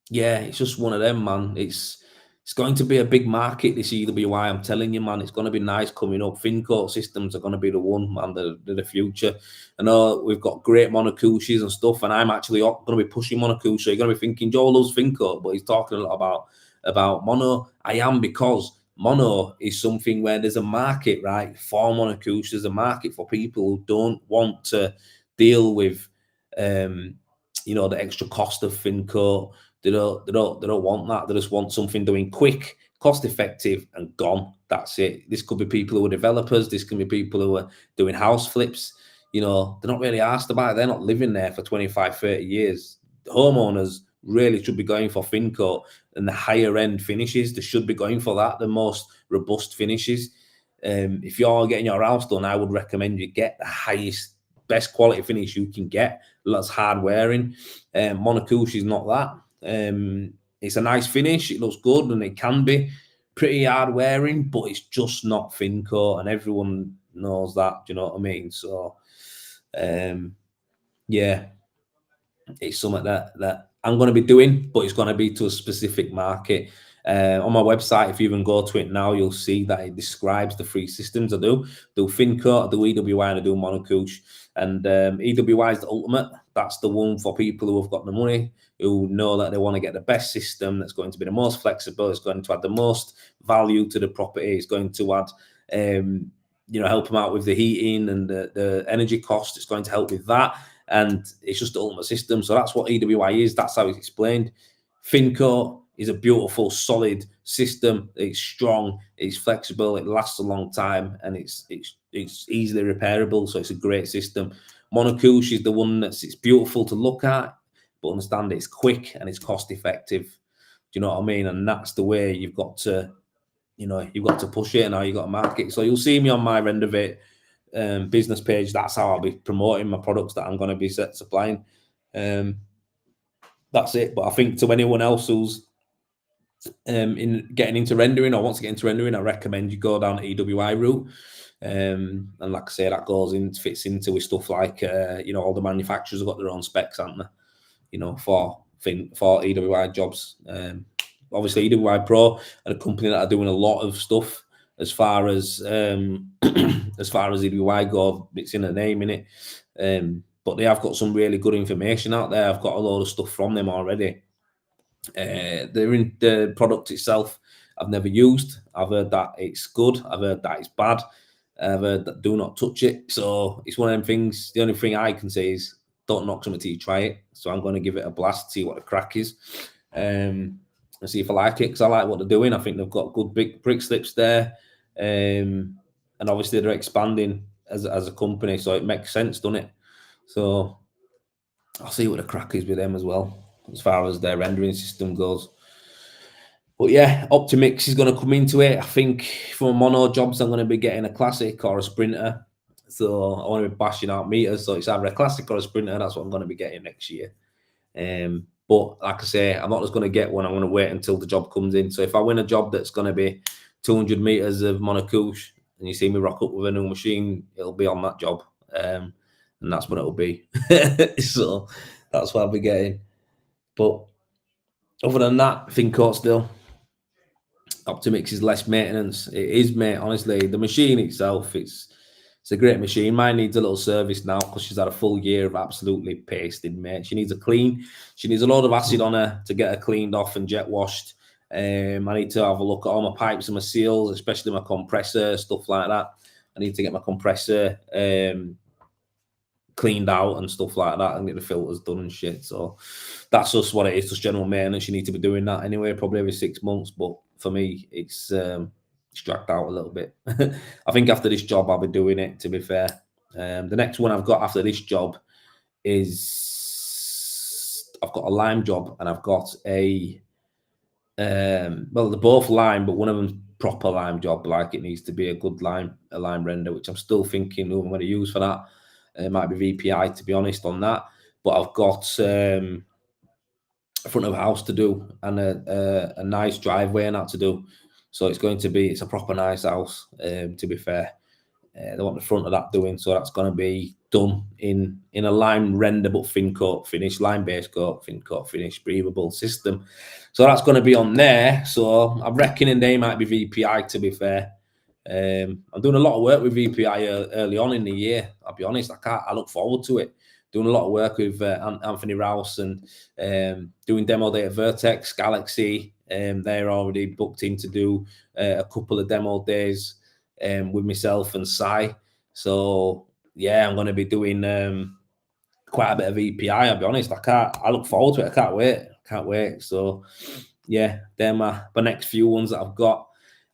yeah, it's just one of them, man. It's going to be a big market, this EWI. I'm telling you, man, it's going to be nice coming up. Fincoat systems are going to be the one, man, the future. I know we've got great monocouches and stuff, and I'm actually going to be pushing monocouche. So you're going to be thinking, Joe loves Fincoat, but he's talking a lot about mono. I am, because mono is something where there's a market, right, for monocouche. There's a market for people who don't want to deal with, you know, the extra cost of Fincoat. They don't want that. They just want something doing quick, cost effective, and gone. That's it. This could be people who are developers. This can be people who are doing house flips. You know, they're not really asked about it. They're not living there for 25, 30 years. The homeowners really should be going for Fincoat and the higher end finishes. They should be going for that, the most robust finishes. If you're getting your house done, I would recommend you get the highest, best quality finish you can get. That's hard wearing. Monocouche is not that. It's a nice finish. It looks good, and it can be pretty hard wearing, but it's just not Fincoat, and everyone knows that. Do you know what I mean? So, yeah, it's something that I'm going to be doing, but it's going to be to a specific market. On my website, if you even go to it now, you'll see that it describes the three systems I do. I do Fincoat, I do EWI, and I do monocouche. And EWI is the ultimate That's the one for people who have got the money, who know that they want to get the best system that's going to be the most flexible, it's going to add the most value to the property, it's going to add, help them out with the heating and the energy cost. It's going to help with that. And it's just the ultimate system. So that's what EWI is. That's how it's explained. Fincoat is a beautiful, solid system. It's strong, it's flexible, it lasts a long time, and it's easily repairable. So it's a great system. Monocouche is the one it's beautiful to look at, but understand it's quick and it's cost effective. Do you know what I mean? And that's the way you've got to, push it and how you've got to market. So you'll see me on my Rendovate business page. That's how I'll be promoting my products that I'm going to be supplying. That's it. But I think to anyone else who's in getting into rendering or wants to get into rendering, I recommend you go down the EWI route. And like I say, that fits into with stuff like all the manufacturers have got their own specs, haven't they? For EWI jobs. Obviously, EWI Pro are a company that are doing a lot of stuff as far as EWI go. It's in the name, innit? But they have got some really good information out there. I've got a lot of stuff from them already. The product itself I've never used. I've heard that it's good. I've heard that it's bad. I've heard that do not touch it. So it's one of them things. The only thing I can say is don't knock something till you try it. So I'm going to give it a blast, see what the crack is, and see if I like it, because I like what they're doing. I think they've got good big brick slips there, and obviously they're expanding as a company, so it makes sense, doesn't it? So I'll see what the crack is with them as well, as far as their rendering system goes. But yeah, Optimix is going to come into it. I think for mono jobs, I'm going to be getting a classic or a sprinter. So I want to be bashing out meters. So it's either a classic or a sprinter. That's what I'm going to be getting next year. But like I say, I'm not just going to get one. I'm going to wait until the job comes in. So if I win a job that's going to be 200 meters of monocouche and you see me rock up with a new machine, it'll be on that job. And that's what it'll be. So that's what I'll be getting. But other than that, Fincoat still. Optimix is less maintenance. It is, mate. Honestly, the machine itself, it's a great machine. Mine needs a little service now because she's had a full year of absolutely pasted, mate. She needs a clean. She needs a load of acid on her to get her cleaned off and jet washed. I need to have a look at all my pipes and my seals, especially my compressor, stuff like that. I need to get my compressor cleaned out and stuff like that and get the filters done and shit. So that's just what it is, just general maintenance. You need to be doing that anyway, probably every 6 months. But for me, it's dragged out a little bit. I think after this job, I'll be doing it, to be fair. The next one I've got after this job is I've got a lime job and I've got a well, they're both lime, but one of them's proper lime job. Like it needs to be a good lime render, which I'm still thinking who I'm going to use for that. It might be VPI, to be honest, on that. But I've got a front of a house to do and a nice driveway and that to do. So it's a proper nice house, to be fair. They want the front of that doing, so that's going to be done in a lime render, but Fincoat finish, lime base coat, Fincoat finish, breathable system. So that's going to be on there. So I'm reckoning they might be VPI, to be fair. I'm doing a lot of work with VPI early on in the year. I'll be honest, I look forward to it. Doing a lot of work with Anthony Rouse and doing demo day at Vertex, Galaxy. They're already booked in to do a couple of demo days with myself and Sai. So yeah, I'm going to be doing quite a bit of VPI. I'll be honest. I look forward to it. I can't wait. So yeah, they're my next few ones that I've got.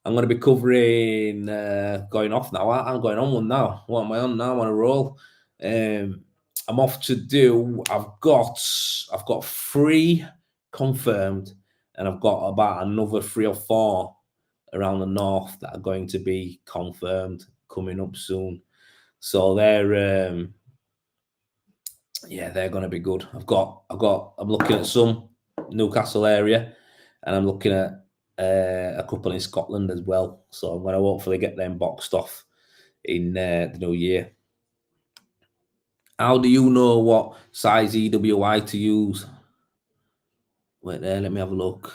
I'm going to be covering going off now. I'm going on one now. What am I on now? I'm on a roll. I'm off to do. I've got 3 confirmed, and I've got about another 3 or 4 around the north that are going to be confirmed coming up soon. So they're going to be good. I'm looking at some Newcastle area, and I'm looking at a couple in Scotland as well. So I'm going to hopefully get them boxed off in the new year. How do you know what size EWI to use? Wait there, let me have a look.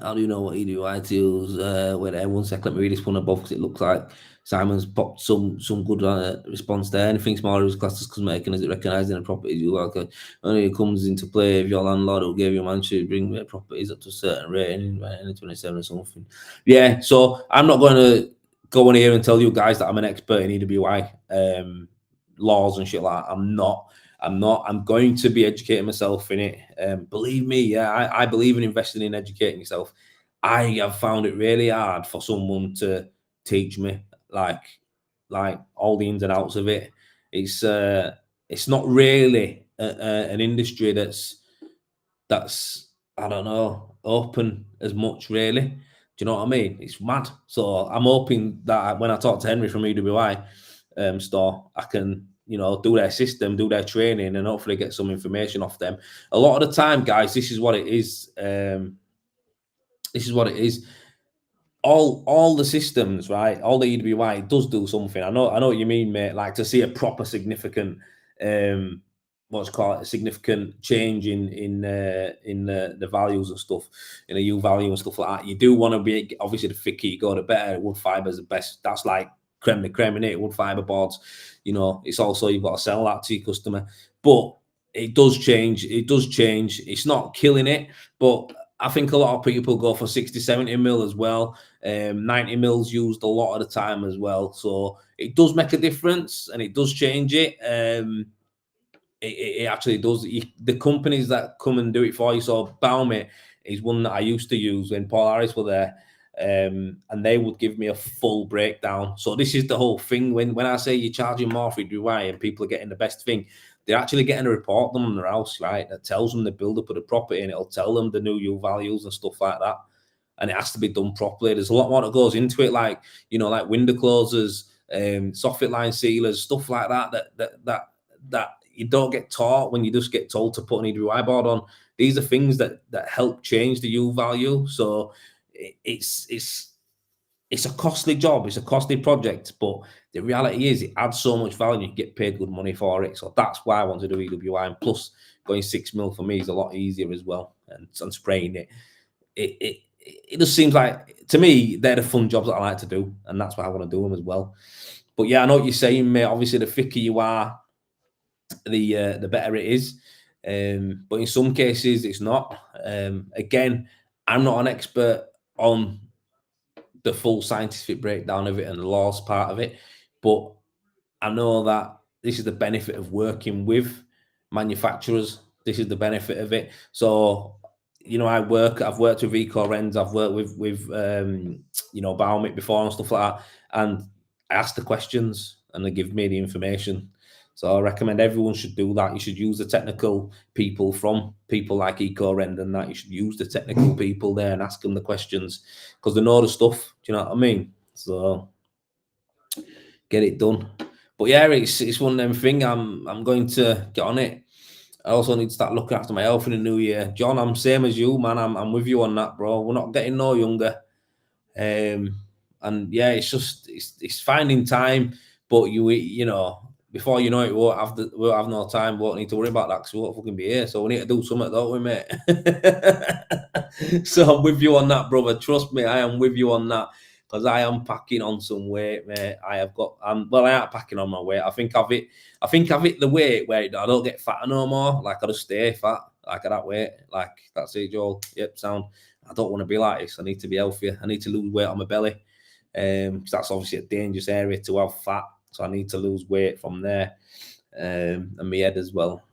how do you know what EDUI to use? Wait there, 1 sec. Let me read this one above because it looks like Simon's popped some good response there. Anything smaller is classed as cosmetic, and is it recognised in a property you like? Only it comes into play if your landlord who gave you a mansion bring their properties up to a certain rating, right? 27 or something. Yeah, so I'm not going to go on here and tell you guys that I'm an expert in EWI laws and shit like that. I'm not. I'm going to be educating myself in it. Believe me, yeah, I believe in investing in educating yourself. I have found it really hard for someone to teach me like all the ins and outs of it. It's not really an industry that's I don't know, open as much really. Do you know what I mean? It's mad. So I'm hoping that when I talk to Henry from EWI store, I can, you know, do their system, do their training, and hopefully get some information off them. A lot of the time, guys, this is what it is. This is what it is. All the systems, right? All the EWI, it does do something. I know what you mean, mate. Like to see a proper significant what's called a significant change in the values and stuff, in a U value and stuff like that. You do want to be, obviously the thicker you go, the better. Wood fiber is the best. That's like creme de creme in it. Wood fiber boards, you know, it's also, you've got to sell that to your customer. But it does change. It does change. It's not killing it, but I think a lot of people go for 60, 70 mil as well. 90 mils used a lot of the time as well. So it does make a difference and it does change it. It actually does. The companies that come and do it for you, so Baumit is one that I used to use when Paul Harris were there, and they would give me a full breakdown. So this is the whole thing. When I say you're charging more for EWI and people are getting the best thing, they're actually getting a report done on their house, right? That tells them the build-up of the property, and it'll tell them the new U values and stuff like that. And it has to be done properly. There's a lot more that goes into it, like, you know, like window closers, soffit line sealers, stuff like that you don't get taught when you just get told to put an EWI board on. These are things that help change the U value. So it's a costly job, it's a costly project, but the reality is it adds so much value, you get paid good money for it. So that's why I want to do EWI. And plus, going 6 mil for me is a lot easier as well. And spraying it just seems like, to me, they're the fun jobs that I like to do, and that's why I want to do them as well. But yeah, I know what you're saying, mate. Obviously, the thicker you are, the better it is. But in some cases, it's not. Again, I'm not an expert on the full scientific breakdown of it and the laws part of it, but I know that this is the benefit of working with manufacturers. This is the benefit of it. So, you know, I've worked with EcoRenz, I've worked with you know, Baumit before and stuff like that, and I ask the questions and they give me the information. So I recommend everyone should do that. You should use the technical people from people like EcoRenz and that. You should use the technical people there and ask them the questions because they know the stuff. Do you know what I mean? So get it done. But yeah, it's one of them things. I'm going to get on it. I also need to start looking after my health in the new year. John, I'm same as you, man. I'm with you on that, bro. We're not getting no younger. And yeah, it's just it's finding time. But you know, before you know it, we'll have no time. We won't need to worry about that because we won't fucking be here. So we need to do something, don't we, mate? So I'm with you on that, brother. Trust me, I am with you on that. Because I am packing on some weight, mate. I have got, well, I am packing on my weight. I think I've hit the weight where I don't get fatter no more. Like I just stay fat, like at that weight. Like that's it, Joel. Yep, sound. I don't want to be like this. I need to be healthier. I need to lose weight on my belly. Because that's obviously a dangerous area to have fat. So I need to lose weight from there. And my head as well.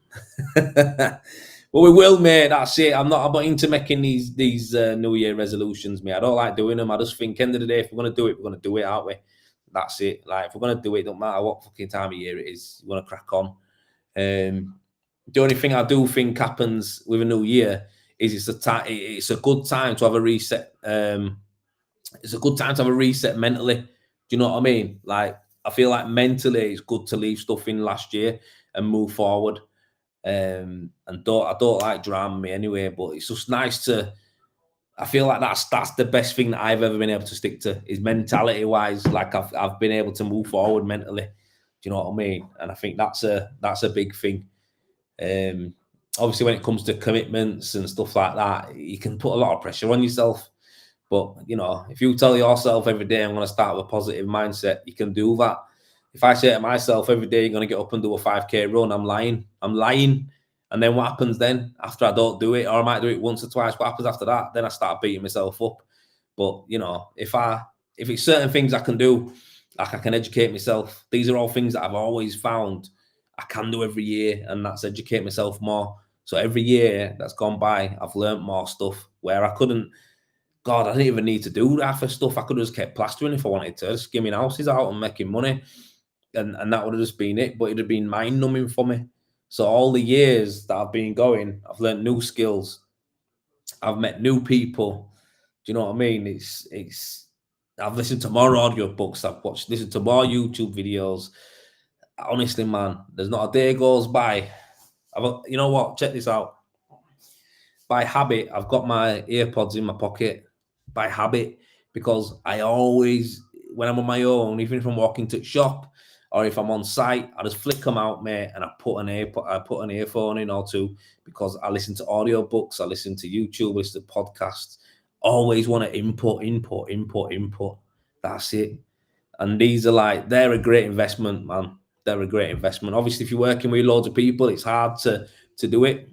Well, we will, mate. That's it. I'm not into making these New Year resolutions, mate. I don't like doing them. I just think, end of the day, if we're going to do it, we're going to do it, aren't we? That's it. Like, if we're going to do it, don't matter what fucking time of year it is. You want to crack on. The only thing I do think happens with a new year is it's a good time to have a reset. It's a good time to have a reset mentally. Do you know what I mean? Like, I feel like mentally it's good to leave stuff in last year and move forward. And I don't like drama me anyway, but it's just nice to. I feel like that's the best thing that I've ever been able to stick to is mentality wise. Like I've been able to move forward mentally. Do you know what I mean? And I think that's a big thing. obviously when it comes to commitments and stuff like that, you can put a lot of pressure on yourself. But, you know, if you tell yourself every day, I'm going to start with a positive mindset, you can do that. If I say to myself every day, you're going to get up and do a 5K run, I'm lying. And then what happens then after I don't do it, or I might do it once or twice? What happens after that? Then I start beating myself up. But, you know, if it's certain things I can do, like I can educate myself, these are all things that I've always found I can do every year, and that's educate myself more. So every year that's gone by, I've learned more stuff where I couldn't. God, I didn't even need to do that for stuff. I could have just kept plastering if I wanted to, just skimming houses out and making money, and that would have just been it. But it'd have been mind numbing for me. So all the years that I've been going, I've learned new skills. I've met new people. Do you know what I mean? I've listened to more audiobooks. Listened to more YouTube videos. Honestly, man, there's not a day goes by. You know what? Check this out. By habit, I've got my earpods in my pocket. By habit, because I always, when I'm on my own, even if I'm walking to the shop or if I'm on site, I just flick them out, mate, and I put an earphone in or two, because I listen to audiobooks, I listen to YouTube, listen to podcasts. Always want to input. That's it. And these are they're a great investment, man. They're a great investment. Obviously, if you're working with loads of people, it's hard to do it.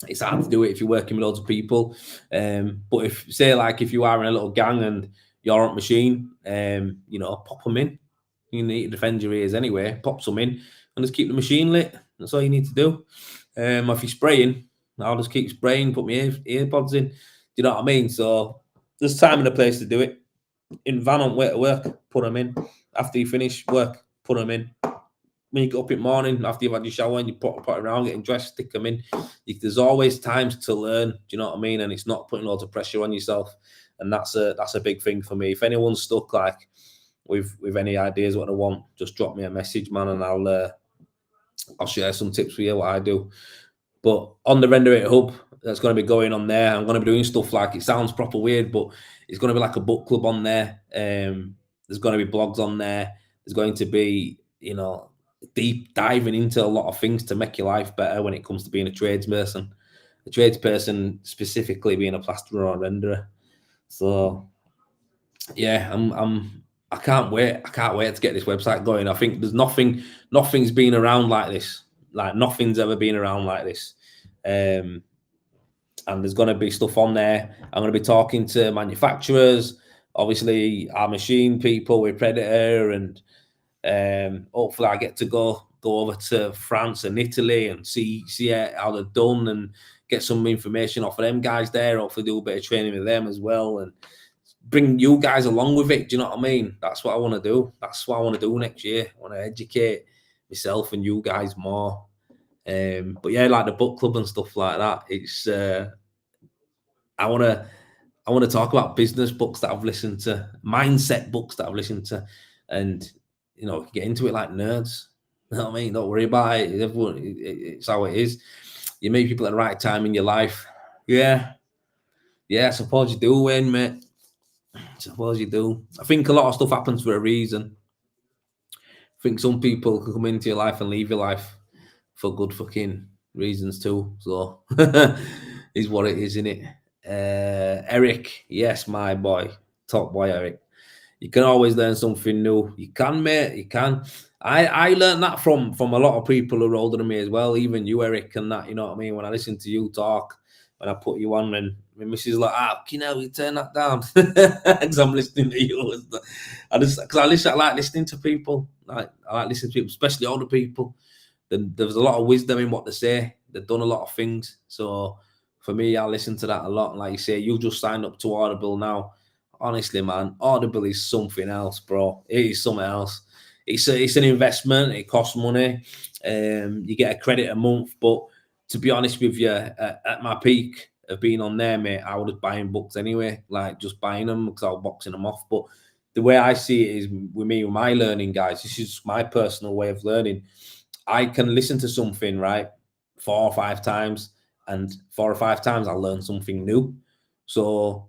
It's hard to do it if you're working with loads of people. But if you are in a little gang and you're on machine, you know, pop them in. You need to defend your ears anyway. Pop some in and just keep the machine lit. That's all you need to do. If you're spraying, I'll just keep spraying, put my earpods in. Do you know what I mean? So there's time and a place to do it. In van on way to work, put them in. After you finish work, put them in. When you get up in the morning, after you've had your shower and you put around, getting dressed, stick them in. There's always times to learn. Do you know what I mean? And it's not putting loads of pressure on yourself. And that's a big thing for me. If anyone's stuck with any ideas what I want, just drop me a message, man, and I'll share some tips with you what I do. But on the Render It Hub, that's going to be going on there. I'm going to be doing stuff it sounds proper weird, but it's going to be like a book club on there. There's going to be blogs on there. There's going to be, you know, deep diving into a lot of things to make your life better when it comes to being a tradesperson. A tradesperson specifically being a plasterer or a renderer. So yeah, I can't wait. I can't wait to get this website going. I think there's nothing's been around like this. Like nothing's ever been around like this. And there's going to be stuff on there. I'm going to be talking to manufacturers, obviously our machine people with Predator, and hopefully I get to go over to France and Italy and see how they're done and get some information off of them guys there. Hopefully do a bit of training with them as well and bring you guys along with it. Do you know what I mean? That's what I want to do. That's what I want to do next year. I want to educate myself and you guys more. But yeah, like the book club and stuff like that. It's I want to talk about business books that I've listened to, mindset books that I've listened to, and you know, get into it like nerds. You know what I mean? Don't worry about it. It's how it is. You meet people at the right time in your life. Yeah, I suppose you do, Wayne, mate. I suppose you do. I think a lot of stuff happens for a reason. I think some people can come into your life and leave your life for good fucking reasons too. So is what it is, isn't it? Eric, yes, my boy, top boy, Eric. You can always learn something new. You can, mate. You can. I learned that from a lot of people who are older than me as well. Even you, Eric, and that. You know what I mean? When I listen to you talk, when I put you on, and my missus is like, you know, you turn that down because I'm listening to you. I like listening to people. I like listening to people, especially older people. There's a lot of wisdom in what they say. They've done a lot of things. So for me, I listen to that a lot. And like you say, you just signed up to Audible now. Honestly, man, Audible is something else, bro. It is something else. It's an investment. It costs money. You get a credit a month. But to be honest with you, at my peak of being on there, mate, I was buying books anyway. Like just buying them because I was boxing them off. But the way I see it is with my learning, guys. This is my personal way of learning. I can listen to something, right, 4 or 5 times, and 4 or 5 times I'll learn something new. So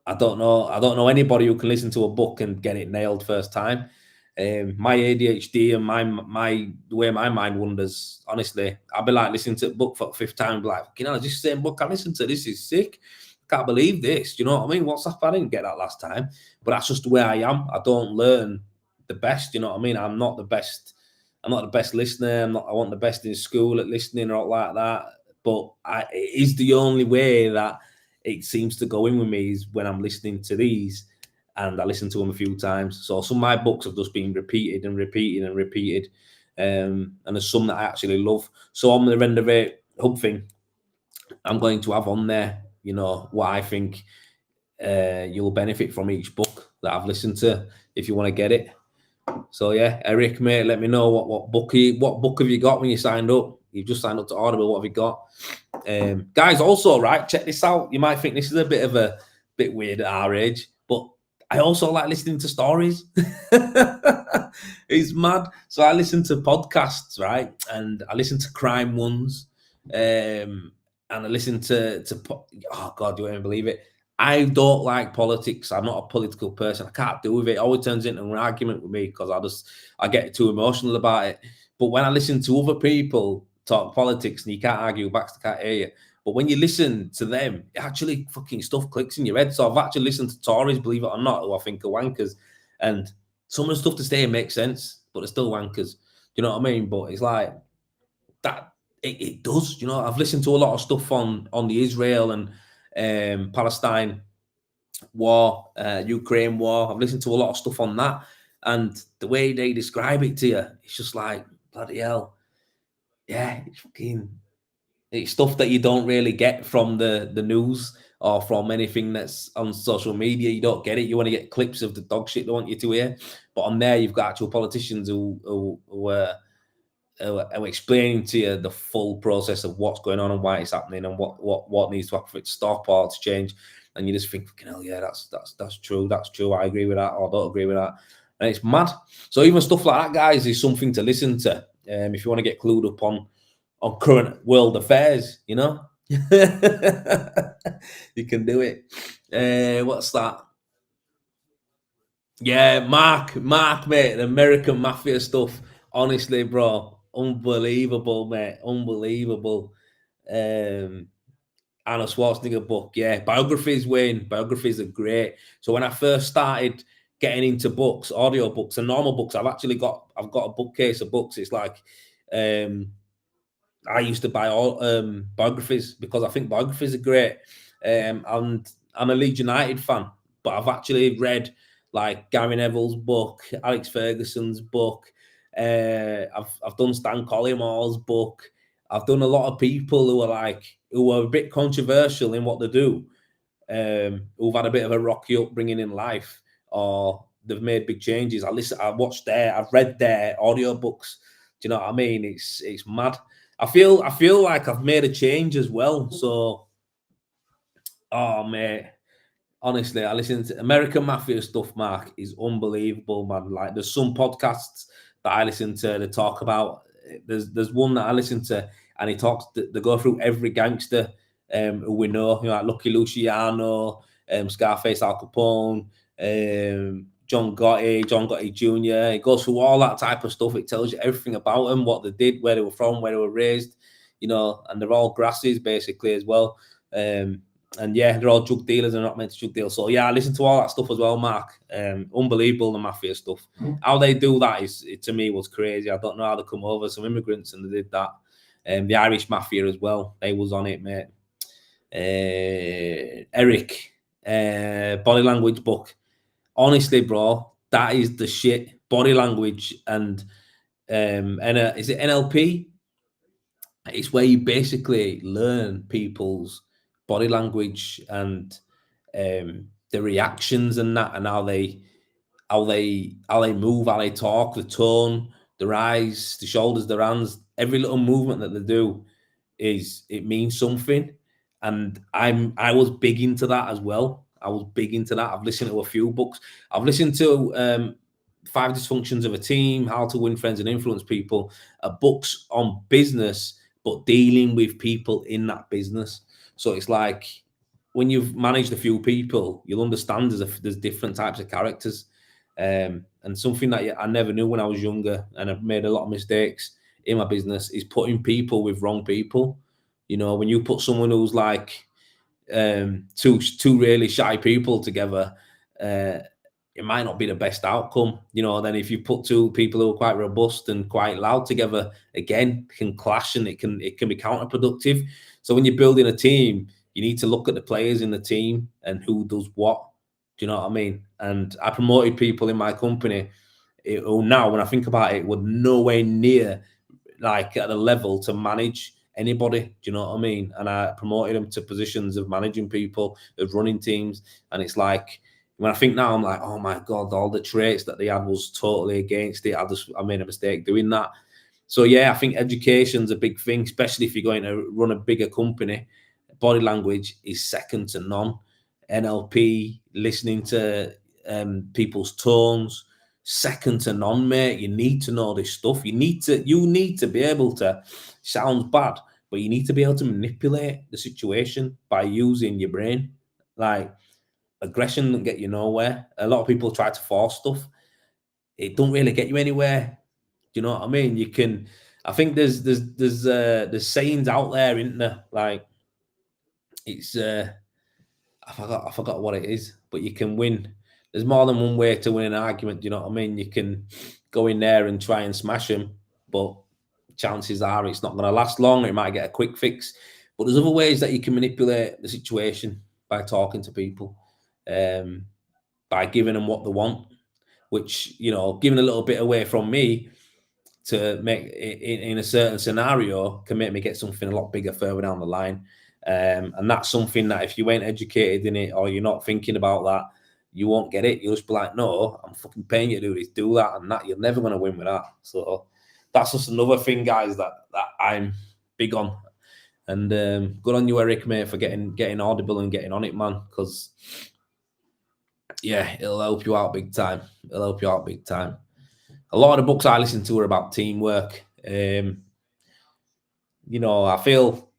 I don't know anybody who can listen to a book and get it nailed first time. My ADHD and the way my mind wanders, honestly, I'll be like listening to a book for the fifth time, like, you know, this same book I listened to, this is sick. Can't believe this. You know what I mean? What's up? I didn't get that last time. But that's just the way I am. I don't learn the best, you know what I mean? I'm not the best listener. I want the best in school at listening or all like that. But it is the only way that it seems to go in with me is when I'm listening to these. And I listened to them a few times. So some of my books have just been repeated and repeated and repeated. And there's some that I actually love. So on the Renovate Hub thing, I'm going to have on there, you know, what I think you'll benefit from each book that I've listened to, if you want to get it. So yeah, Eric, mate, let me know what book have you got when you signed up? You've just signed up to Audible. What have you got? Guys, also, right, check this out. You might think this is a bit weird at our age, but I also like listening to stories. It's mad. So I listen to podcasts, right? And I listen to crime ones. And I listen to oh God, you won't even believe it. I don't like politics. I'm not a political person. I can't deal with it. It always turns into an argument with me because I get too emotional about it. But when I listen to other people talk politics and you can't argue back, they can't hear you. But when you listen to them, actually fucking stuff clicks in your head. So I've actually listened to Tories, believe it or not, who I think are wankers. And some of the stuff to say makes sense, but they're still wankers. Do you know what I mean? But it's like that, it does. You know, I've listened to a lot of stuff on the Israel and Palestine war, Ukraine war. I've listened to a lot of stuff on that. And the way they describe it to you, it's just like, bloody hell. Yeah, it's stuff that you don't really get from the news or from anything that's on social media. You don't get it. You want to get clips of the dog shit they want you to hear. But on there, you've got actual politicians who are explaining to you the full process of what's going on and why it's happening and what needs to happen for it to stop or to change. And you just think, fucking hell, yeah, that's true. That's true. I agree with that or don't agree with that. And it's mad. So even stuff like that, guys, is something to listen to. If you want to get clued up on current world affairs, you know, you can do it. What's that? Yeah, Mark, mate, the American Mafia stuff. Honestly, bro, unbelievable, mate, unbelievable. Arnold Schwarzenegger book, yeah. Biographies, Wayne. Biographies are great. So when I first started getting into books, audio books, and normal books, I've got a bookcase of books. It's like, I used to buy all biographies because I think biographies are great. And I'm a Leeds United fan, but I've actually read like Gary Neville's book, Alex Ferguson's book. I've done Stan Collymore book. I've done a lot of people who are a bit controversial in what they do, who've had a bit of a rocky upbringing in life, or they've made big changes. I watched I've read their audiobooks. Do you know what I mean? It's mad. I feel like I've made a change as well. So, oh mate, honestly, I listen to American Mafia stuff, Mark, is unbelievable, man. Like there's some podcasts that I listen to that talk about. There's one that I listen to and they go through every gangster who we know, you know, like Lucky Luciano, Scarface Al Capone, John Gotti Jr. It goes through all that type of stuff. It tells you everything about them, what they did, where they were from, where they were raised, you know, and they're all grasses basically as well. And yeah, they're all drug dealers. They're not meant to drug deal. So yeah, I listen to all that stuff as well, Mark. Unbelievable, the Mafia stuff. How they do that to me was crazy. I don't know how they come over. Some immigrants and they did that. The Irish Mafia as well. They was on it, mate. Eric, body language book. Honestly, bro, that is the shit. Body language and is it NLP? It's where you basically learn people's body language and the reactions and that, and how they move, how they talk, the tone, their eyes, the shoulders, their hands, every little movement that they do it means something. And I was big into that as well. I've listened to a few books. I've listened to 5 Dysfunctions of a Team, How to Win Friends and Influence People, books on business, but dealing with people in that business. So it's like when you've managed a few people, you'll understand there's different types of characters. And something that I never knew when I was younger, and I've made a lot of mistakes in my business, is putting people with wrong people. You know, when you put someone who's like two really shy people together, it might not be the best outcome. You know, then if you put two people who are quite robust and quite loud together, again, it can clash and it can be counterproductive. So when you're building a team, you need to look at the players in the team and who does what. Do you know what I mean? And I promoted people in my company who now, when I think about it, were nowhere near like at a level to manage anybody. Do you know what I mean? And I promoted them to positions of managing people, of running teams. And it's like, when I think now, I'm like, oh my God, all the traits that they had was totally against it. I made a mistake doing that. So yeah, I think education's a big thing, especially if you're going to run a bigger company. Body language is second to none. NLP, listening to people's tones, second to none, mate. You need to know this stuff. You need to be able to, sounds bad, but you need to be able to manipulate the situation by using your brain. Like, aggression doesn't get you nowhere. A lot of people try to force stuff. It don't really get you anywhere. Do you know what I mean? You can, I think there's sayings out there, isn't there? Like, it's I forgot what it is, but you can win. There's more than one way to win an argument. Do you know what I mean? You can go in there and try and smash them, but chances are it's not going to last long. It might get a quick fix. But there's other ways that you can manipulate the situation by talking to people, by giving them what they want, which, you know, giving a little bit away from me to make in a certain scenario can make me get something a lot bigger further down the line. And that's something that if you ain't educated in it, or you're not thinking about that, you won't get it. You'll just be like, no, I'm fucking paying you to do this, do that, and that. You're never going to win with that. So that's just another thing, guys, that I'm big on. And good on you, Eric, mate, for getting audible and getting on it, man, because yeah, it'll help you out big time. It'll help you out big time. A lot of the books I listen to are about teamwork. You know, I feel,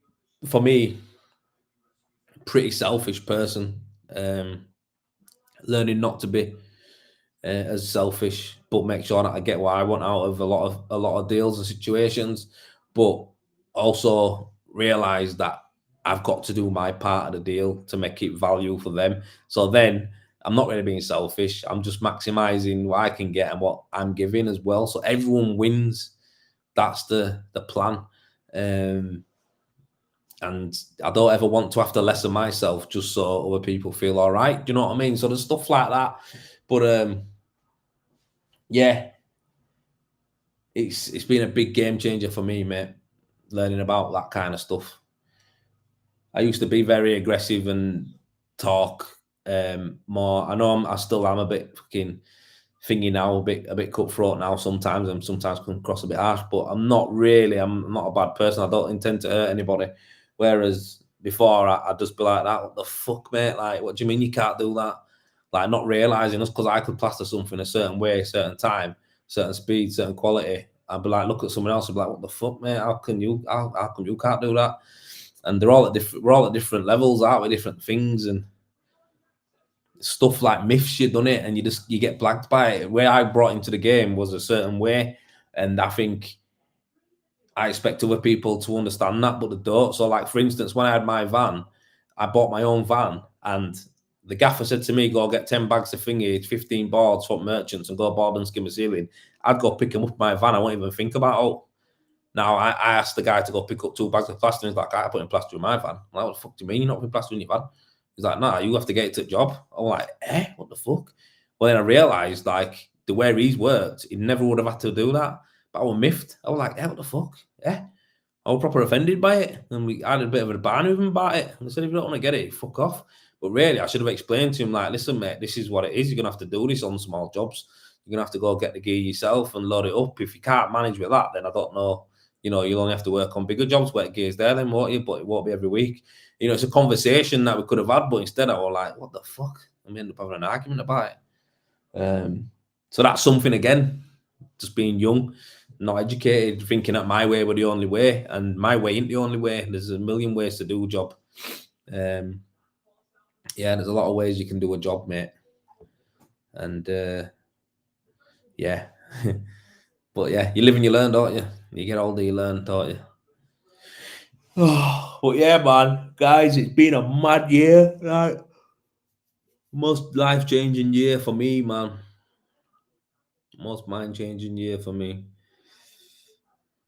for me, pretty selfish person. Learning not to be as selfish, but make sure that I get what I want out of a lot of deals and situations, but also realize that I've got to do my part of the deal to make it value for them. So then I'm not really being selfish. I'm just maximizing what I can get and what I'm giving as well. So everyone wins. That's the plan. And I don't ever want to have to lessen myself just so other people feel all right. Do you know what I mean? So there's stuff like that. But yeah, it's been a big game changer for me, mate, learning about that kind of stuff. I used to be very aggressive and talk more. I know I still am a bit fucking thingy now, a bit cutthroat now sometimes, and sometimes come across a bit harsh, but I'm not a bad person. I don't intend to hurt anybody. Whereas before, I'd just be like, that, what the fuck, mate? Like, what do you mean you can't do that? Like, not realising us, because I could plaster something a certain way, certain time, certain speed, certain quality. I'd be like, look at someone else and be like, what the fuck, mate? How come you can't do that? And we're all at different levels, aren't we? Different things, and stuff like myths, you done it, and you get blanked by it. The way I brought into the game was a certain way, and I think I expect other people to understand that, but they don't. So, like, for instance, when I had my van, I bought my own van, and the gaffer said to me, go get 10 bags of thingy, 15 boards for merchants, and go board and skim a ceiling. I'd go pick them up in my van. I won't even think about it. Now, I asked the guy to go pick up 2 bags of plaster, and he's like, I put in plaster in my van. I'm like, what the fuck do you mean you're not putting plaster in your van? He's like, nah, you have to get it to the job. I'm like, what the fuck? Well, then I realised, like, the way he's worked, he never would have had to do that. But I was miffed. I was like, what the fuck? I was proper offended by it. And we had a bit of a barn with him about it. And I said, if you don't want to get it, fuck off. But really, I should have explained to him, like, listen, mate, this is what it is. You're going to have to do this on small jobs. You're going to have to go get the gear yourself and load it up. If you can't manage with that, then I don't know. You know, you'll only have to work on bigger jobs where gear's there then, won't you? But it won't be every week. You know, it's a conversation that we could have had, but instead I was like, what the fuck? And we ended up having an argument about it. So that's something, again, just being young, not educated, thinking that my way were the only way, and my way ain't the only way. There's a million ways to do a job. Yeah, there's a lot of ways you can do a job, mate. And yeah. But yeah, you live and you learn, don't you? You get older, you learn, don't you? Oh, but yeah, man, guys, it's been a mad year. Like, most life-changing year for me, man. Most mind-changing year for me.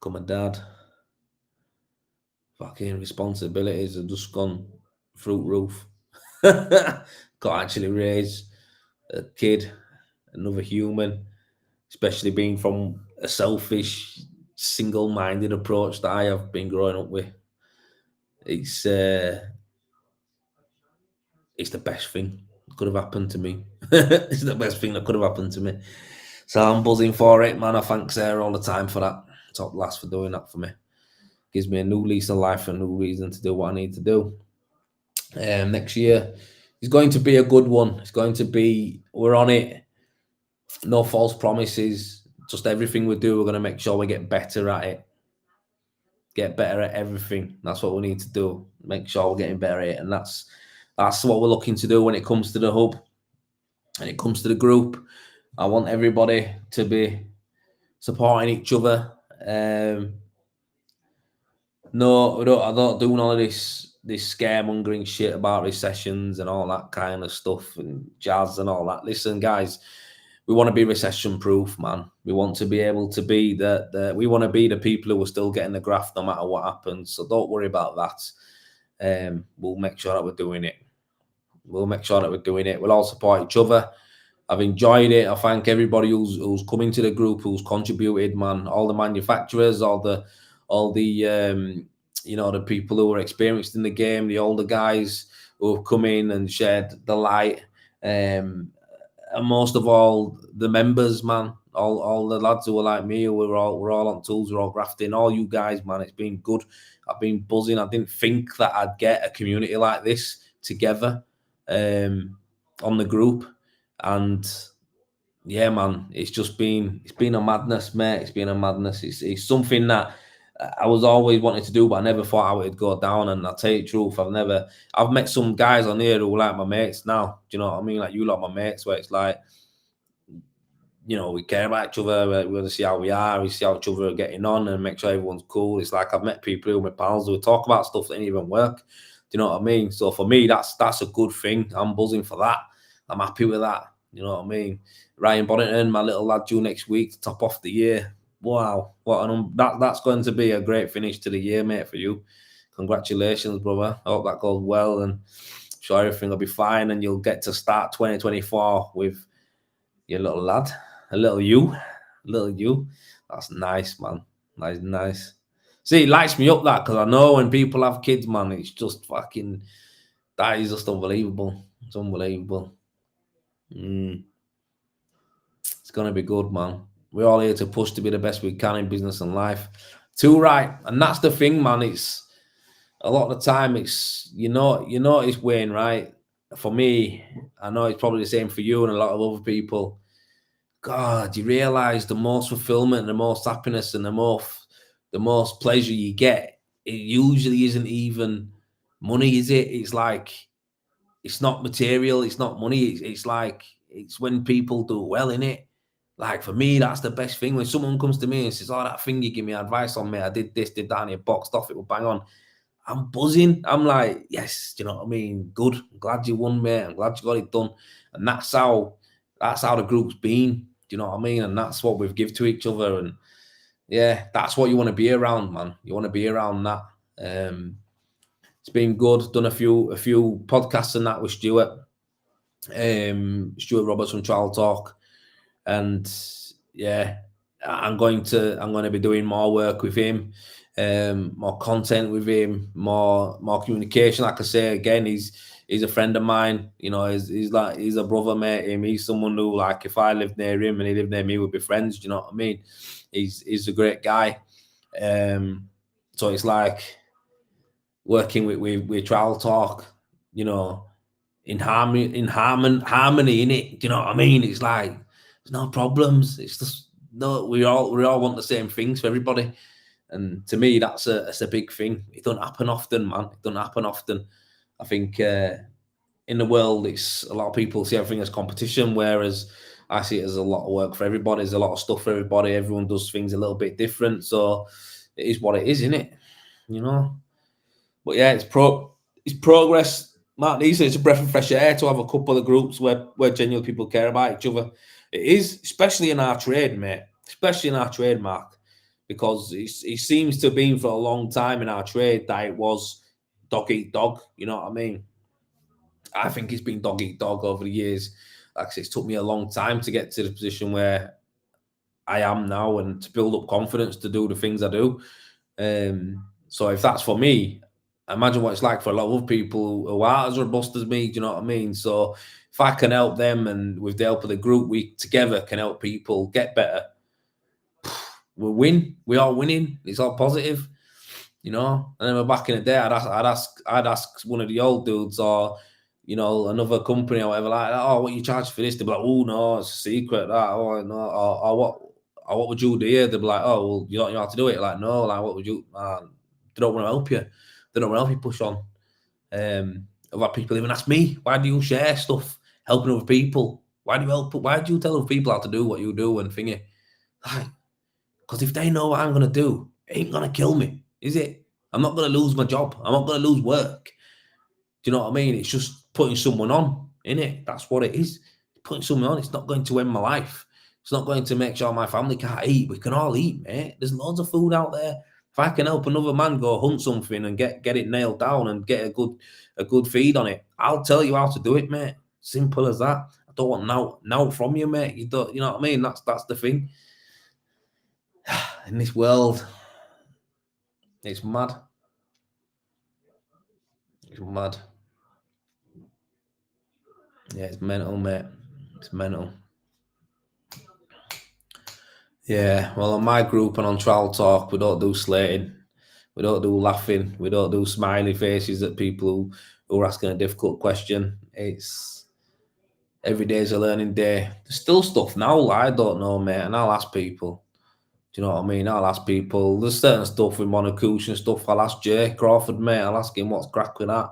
Become a dad. Fucking responsibilities have just gone through roof. Got to actually raise a kid, another human, especially being from a selfish, single-minded approach that I have been growing up with. It's the best thing that could have happened to me. It's the best thing that could have happened to me. So I'm buzzing for it, man. I thank Sarah all the time for that. Top lass for doing that for me. Gives me a new lease of life and a new reason to do what I need to do. Next year is going to be a good one. It's going to be, we're on it. No false promises. Just everything we do, we're going to make sure we get better at it. Get better at everything. That's what we need to do. Make sure we're getting better at it. And that's what we're looking to do when it comes to the hub. When it comes to the group, I want everybody to be supporting each other. No, I'm not doing all of this scaremongering shit about recessions and all that kind of stuff and jazz and all that. Listen, guys, we want to be recession proof, man. We want to be able to be we want to be the people who are still getting the graft no matter what happens. So don't worry about that. We'll make sure that we're doing it. We'll all support each other. I've enjoyed it. I thank everybody who's coming to the group, who's contributed, man. All the manufacturers, all the the people who are experienced in the game, the older guys who have come in and shared the light, and most of all the members, man. All the lads who are like me, who we're all on tools, we're all grafting. All you guys, man, it's been good. I've been buzzing. I didn't think that I'd get a community like this together on the group. And yeah, man, it's been a madness, mate. It's been a madness. It's something that I was always wanting to do, but I never thought I would go down. And I'll tell you the truth, I've met some guys on here who are like my mates now. Do you know what I mean? Like you lot, my mates, where it's like, we care about each other. We want to see how we are. We see how each other are getting on and make sure everyone's cool. It's like I've met people who are my pals who talk about stuff that ain't even work. Do you know what I mean? So for me, that's a good thing. I'm buzzing for that. I'm happy with that. You know what I mean? Ryan Bonington, my little lad, due next week to top off the year. Wow, that's going to be a great finish to the year, mate, for you. Congratulations, brother. I hope that goes well, and sure everything will be fine, and you'll get to start 2024 with your little lad, a little you. That's nice, man. Nice. See, it lights me up that, because I know when people have kids, man, it's just fucking, that is just unbelievable. It's unbelievable. It's going to be good, man. We're all here to push to be the best we can in business and life. Too right. And that's the thing, man. It's a lot of the time, it's, it's Wayne, right? For me, I know it's probably the same for you and a lot of other people. God, you realize the most fulfillment, the most happiness, and the most pleasure you get, it usually isn't even money, is it? It's like, it's not material, it's not money. It's like, it's when people do well in it. Like for me, that's the best thing. When someone comes to me and says, "Oh, that thing you give me advice on, mate, I did this, did that, and you boxed off, it will bang on." I'm buzzing. I'm like, yes, do you know what I mean? Good. I'm glad you won, mate. I'm glad you got it done. And that's how the group's been. Do you know what I mean? And that's what we've give to each other. And yeah, that's what you want to be around, man. You want to be around that. It's been good. Done a few podcasts and that with Stuart. Stuart Roberts from Trial Talk. And yeah, I'm going to be doing more work with him, more content with him, more communication. Like I say again, he's a friend of mine. He's a brother, mate. He's someone who, like, if I lived near him and he lived near me, we'd be friends. Do you know what I mean? He's a great guy. So it's like working with Trial Talk, in harmony in it. Do you know what I mean? It's like, there's no problems. It's just we all want the same things for everybody, and to me, that's a big thing. It don't happen often, man. It don't happen often. I think in the world, it's a lot of people see everything as competition, whereas I see it as a lot of work for everybody. There's a lot of stuff for everybody. Everyone does things a little bit different. So it is what it is, isn't it? You know? But yeah, it's progress. Mark Neeson, it's a breath of fresh air to have a couple of groups where genuinely people care about each other. It is, especially in our trade, mate. Especially in our trade, Mark. Because it seems to have been for a long time in our trade that it was dog eat dog. You know what I mean? I think it's been dog eat dog over the years. Like I said, it's took me a long time to get to the position where I am now and to build up confidence to do the things I do. So if that's for me, imagine what it's like for a lot of other people who are as robust as me. Do you know what I mean? So if I can help them, and with the help of the group, we together can help people get better, we'll win. We are winning. It's all positive, you know. And then back in the day, I'd ask one of the old dudes, or you know, another company or whatever, like, oh, what you charge for this? They'd be like, oh no, it's a secret. That, oh no, or what would you do here? They'd be like, oh well, you don't know how to do it. Like, no, like, what would you? They don't want to help you. They don't want to help you push on. Other people even ask me, why do you share stuff helping other people? Why do you help? Why do you tell other people how to do what you do and thingy? Like, because if they know what I'm gonna do, it ain't gonna kill me, is it? I'm not gonna lose my job. I'm not gonna lose work. Do you know what I mean? It's just putting someone on, innit? That's what it is. Putting someone on. It's not going to end my life. It's not going to make sure my family can't eat. We can all eat, mate. There's loads of food out there. If I can help another man go hunt something and get it nailed down and get a good feed on it, I'll tell you how to do it, mate. Simple as that. I don't want now from you, mate. You don't. You know what I mean? That's the thing. In this world, it's mad. It's mad. Yeah, it's mental, mate. It's mental. Yeah, well, on my group and on Trial Talk, we don't do slating. We don't do laughing. We don't do smiley faces at people who are asking a difficult question. It's every day is a learning day. There's still stuff now I don't know, mate, and I'll ask people. Do you know what I mean? I'll ask people. There's certain stuff with Monocouche and stuff. I'll ask Jay Crawford, mate. I'll ask him what's crack with that.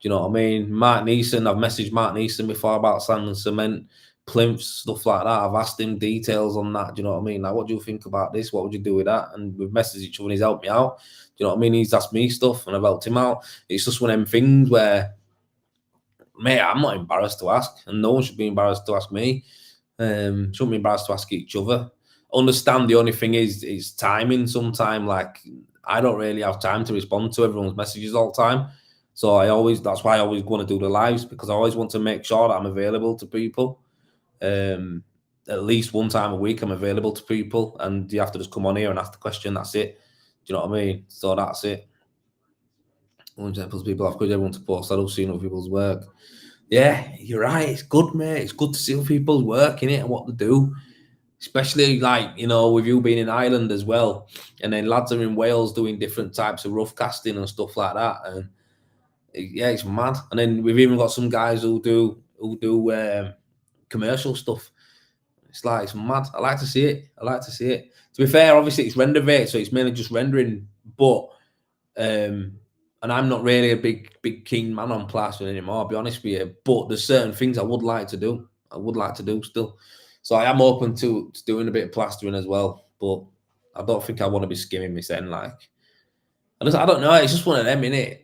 Do you know what I mean? Mark Neeson, I've messaged Mark Neeson before about sand and cement, plinths, stuff like that. I've asked him details on that. Do you know what I mean? Like, what do you think about this? What would you do with that? And we've messaged each other and he's helped me out. Do you know what I mean? He's asked me stuff and I've helped him out. It's just one of them things where, mate, I'm not embarrassed to ask, and no one should be embarrassed to ask me. Shouldn't be embarrassed to ask each other. Understand the only thing is timing. Sometime, like, I don't really have time to respond to everyone's messages all the time. So that's why I always want to do the lives, because I always want to make sure that I'm available to people. At least one time a week I'm available to people, and you have to just come on here and ask the question. That's it. Do you know what I mean? So that's it. People have everyone to post. I don't see other people's work. Yeah, you're right. It's good, mate. It's good to see other people's work in it and what they do. Especially, like, you know, with you being in Ireland as well, and then lads are in Wales doing different types of rough casting and stuff like that. And yeah, it's mad. And then we've even got some guys who do commercial stuff. It's mad. I like to see it. To be fair, obviously it's render rate, so it's mainly just rendering. But and I'm not really a big keen man on plastering anymore, I'll be honest with you. But there's certain things I would like to do. Still. So I am open to doing a bit of plastering as well. But I don't think I want to be skimming this end. Like, I don't know. It's just one of them, innit?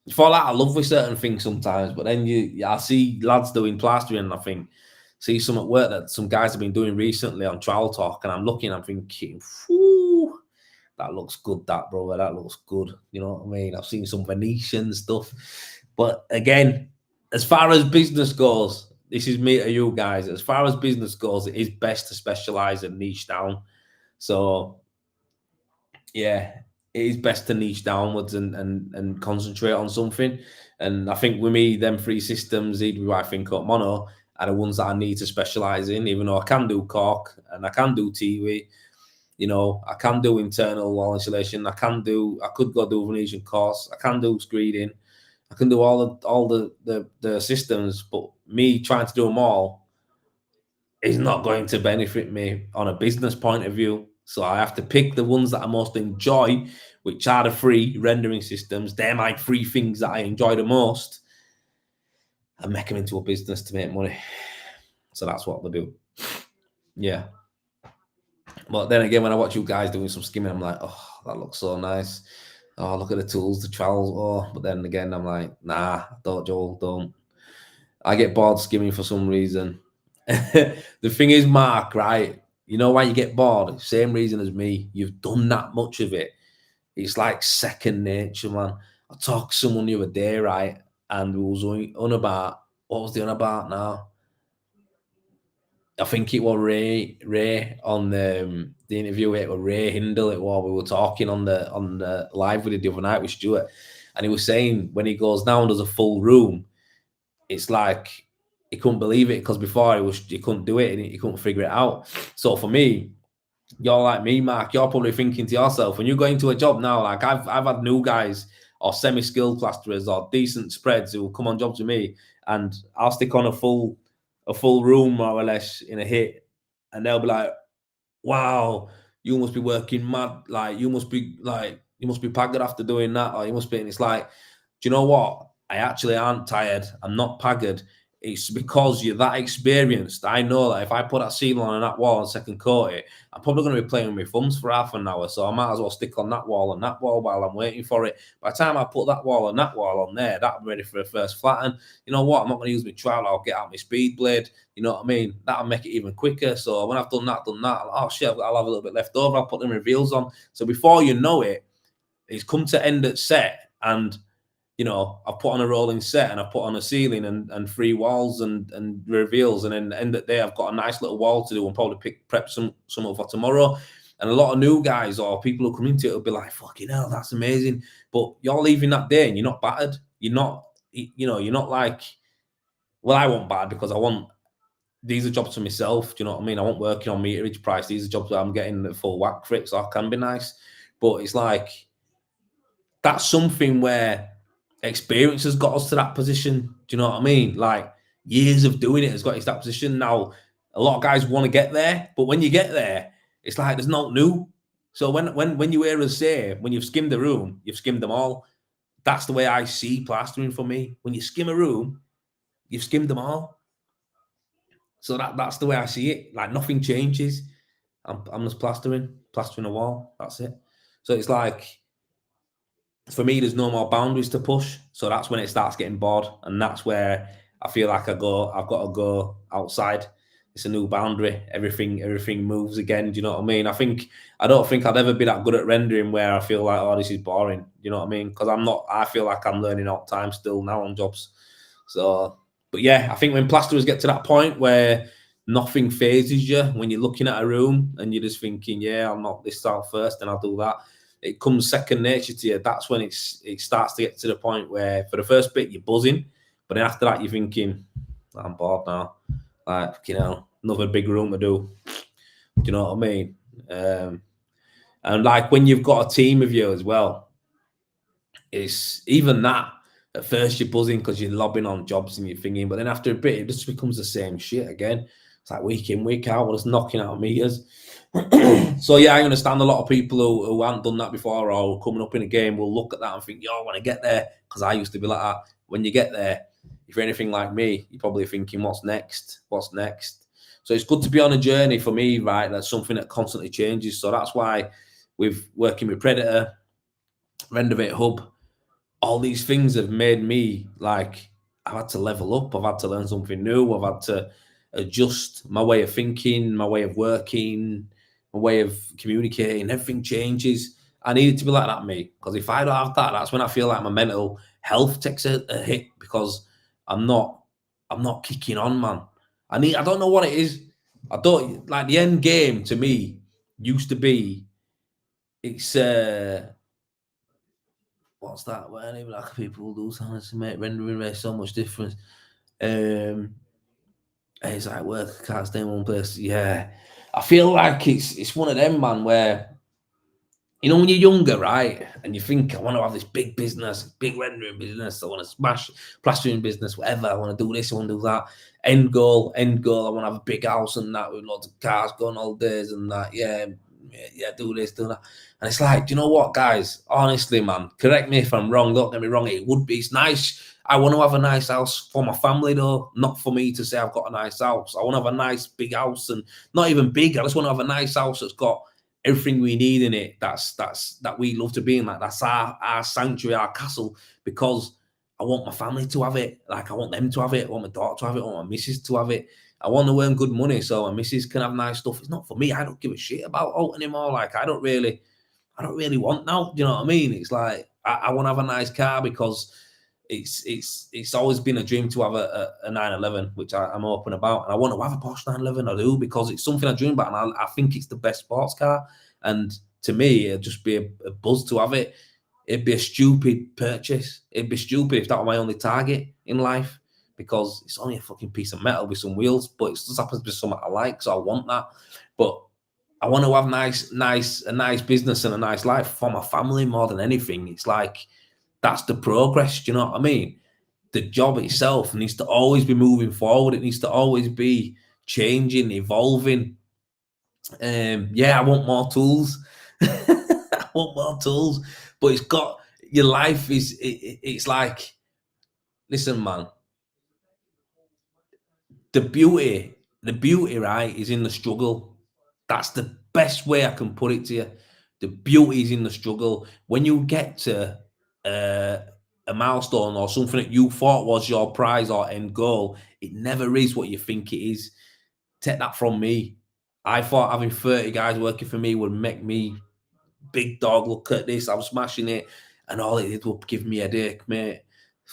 You fall out of love with certain things sometimes, but then I see lads doing plastering, and I think, see some at work that some guys have been doing recently on Trial Talk, and I'm looking, I'm thinking, whew, that looks good, that, brother. That looks good. You know what I mean? I've seen some Venetian stuff. But again, as far as business goes, this is me to you guys. As far as business goes, it is best to specialize and niche down. So, yeah, it is best to niche downwards and concentrate on something. And I think with me, them three systems, either I think up mono, are the ones that I need to specialize in, even though I can do cork and I can do TV. You know, I can do internal wall insulation. I could go do Venetian course. I can do screeding. I can do all the systems, but me trying to do them all is not going to benefit me on a business point of view. So I have to pick the ones that I most enjoy, which are the free rendering systems. They're my three things that I enjoy the most, and make them into a business to make money. So that's what they do. Yeah. But then again, when I watch you guys doing some skimming, I'm like, oh, that looks so nice. Oh, look at the tools, the trowels. Oh, but then again, I'm like, nah, don't, Joel, don't. I get bored skimming for some reason. The thing is, Mark, right? You know why you get bored? Same reason as me. You've done that much of it. It's like second nature, man. I talked to someone the other day, right? And we was on about, what was the on about now? I think it was Ray on the interview. It was Ray Hindle. It was, we were talking on the live with the other night with Stuart, and he was saying when he goes down and does a full room, it's like he couldn't believe it because before he couldn't do it and he couldn't figure it out. So for me, you're like me, Mark. You're probably thinking to yourself when you go into a job now. Like I've had new guys or semi-skilled plasterers or decent spreads who will come on jobs with me, and I'll stick on a full room more or less in a hit, and they'll be like, "Wow, you must be working mad. Like you must be paggered after doing that, or you must be." And it's like, do you know what? I actually aren't tired. I'm not paggered. It's because you're that experienced. I know that if I put that ceiling on that wall and second coat it, I'm probably going to be playing with my thumbs for half an hour. So I might as well stick on that wall and that wall while I'm waiting for it. By the time I put that wall and that wall on there, that'll be ready for a first flat. And you know what? I'm not going to use my trowel. I'll get out my speed blade. You know what I mean? That'll make it even quicker. So when I've done that, oh shit, I'll have a little bit left over. I'll put them reveals on. So before you know it, it's come to end at set, and you know, I've put on a rolling set and I've put on a ceiling and 3 walls and reveals, and then the end of the day I've got a nice little wall to do and probably prep some up for tomorrow. And a lot of new guys or people who come into it will be like, fucking hell, that's amazing. But you're leaving that day and you're not battered. You're not, you know, you're not like, well, I want bad because I want, these are jobs for myself. Do you know what I mean? I want working on meterage price. These are jobs where I'm getting the full whack for it, so I can be nice. But it's like, that's something where experience has got us to that position. Do you know what I mean? Like years of doing it has got us to that position. Now, a lot of guys want to get there, but when you get there, it's like there's no new. So when you hear us say, when you've skimmed the room, you've skimmed them all. That's the way I see plastering for me. When you skim a room, you've skimmed them all. So that's the way I see it. Like nothing changes. I'm just plastering a wall. That's it. So it's like, for me, there's no more boundaries to push. So that's when it starts getting bored. And that's where I feel like I've got to go outside. It's a new boundary. Everything moves again. Do you know what I mean? I don't think I'd ever be that good at rendering where I feel like, oh, this is boring. Do you know what I mean? Because I feel like I'm learning all the time still now on jobs. So, but yeah, I think when plasterers get to that point where nothing phases you, when you're looking at a room and you're just thinking, yeah, I'll knock this out first and I'll do that. It comes second nature to you. That's when it starts to get to the point where for the first bit you're buzzing, but then after that you're thinking, I'm bored now. Like, you know, another big room to do. Do you know what I mean? And like when you've got a team of you as well, it's even that. At first you're buzzing because you're lobbing on jobs and you're thinking, but then after a bit it just becomes the same shit again. It's like week in, week out, we're just knocking out meters. So yeah, I understand a lot of people who haven't done that before or coming up in a game will look at that and think, yo, I want to get there, because I used to be like that. When you get there, if you're anything like me, you're probably thinking, what's next? So it's good to be on a journey for me, right? That's something that constantly changes. So that's why with working with Predator, Renovate Hub, all these things have made me like, I've had to level up. I've had to learn something new. I've had to adjust my way of thinking, my way of working, my way of communicating. Everything changes. I need it to be like that, me, because if I don't have that, that's when I feel like my mental health takes a hit, because I'm not kicking on, man. I don't know what it is. I don't like the end game to me used to be, it's what's that? Well, any black people do something to make rendering make so much difference. It's like work, can't stay in one place. Yeah, I feel like it's one of them, man, where, you know, when you're younger, right, and you think, I want to have this big business, big rendering business, I want to smash plastering business, whatever, I want to do this, I want to do that. End goal, I want to have a big house and that with lots of cars going holidays and that. Yeah, yeah, do this, do that. And it's like, do you know what, guys? Honestly, man, correct me if I'm wrong. Don't get me wrong. It's nice. I want to have a nice house for my family, though. Not for me to say I've got a nice house. I want to have a nice big house, and not even big. I just want to have a nice house that's got everything we need in it. That we love to be in. Like, that's our sanctuary, our castle, because I want my family to have it. Like, I want them to have it. I want my daughter to have it. I want my missus to have it. I want to earn good money so my missus can have nice stuff. It's not for me. I don't give a shit about out anymore. Like, I don't really want now. Do you know what I mean? It's like I want to have a nice car because it's always been a dream to have a 911, which I'm open about. And I want to have a Porsche 911. I do, because it's something I dream about, and I think it's the best sports car. And to me, it'd just be a buzz to have it. It'd be a stupid purchase. It'd be stupid if that were my only target in life, because it's only a fucking piece of metal with some wheels, but it just happens to be something I like, so I want that. But I want to have a nice business and a nice life for my family more than anything. It's like, that's the progress. Do you know what I mean? The job itself needs to always be moving forward. It needs to always be changing, evolving. Yeah, I want more tools. I want more tools, but it's got, your life is, it's like, listen, man, the beauty, right, is in the struggle. That's the best way I can put it to you. The beauty is in the struggle. When you get to a milestone or something that you thought was your prize or end goal, it never is what you think it is. Take that from me. I thought having 30 guys working for me would make me big dog. Look at this, I'm smashing it. And all it did was give me a headache, mate.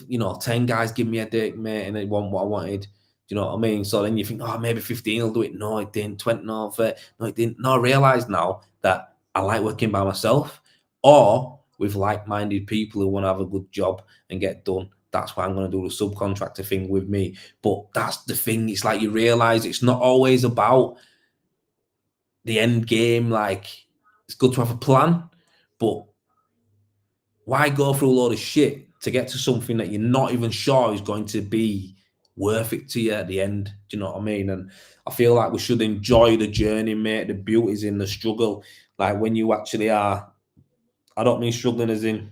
10 guys give me a headache, mate, and they want what I wanted. Do you know what I mean? So then you think, oh, maybe 15 will do it. No, it didn't. 20, no, 30. No, it didn't. No, I realise now that I like working by myself or with like-minded people who want to have a good job and get done. That's why I'm going to do the subcontractor thing with me. But that's the thing. It's like, you realise it's not always about the end game. Like, it's good to have a plan, but why go through a load of shit to get to something that you're not even sure is going to be worth it to you at the end? Do you know what I mean? And I feel like we should enjoy the journey, mate. The beauty's in the struggle. Like, when you actually are, I don't mean struggling as in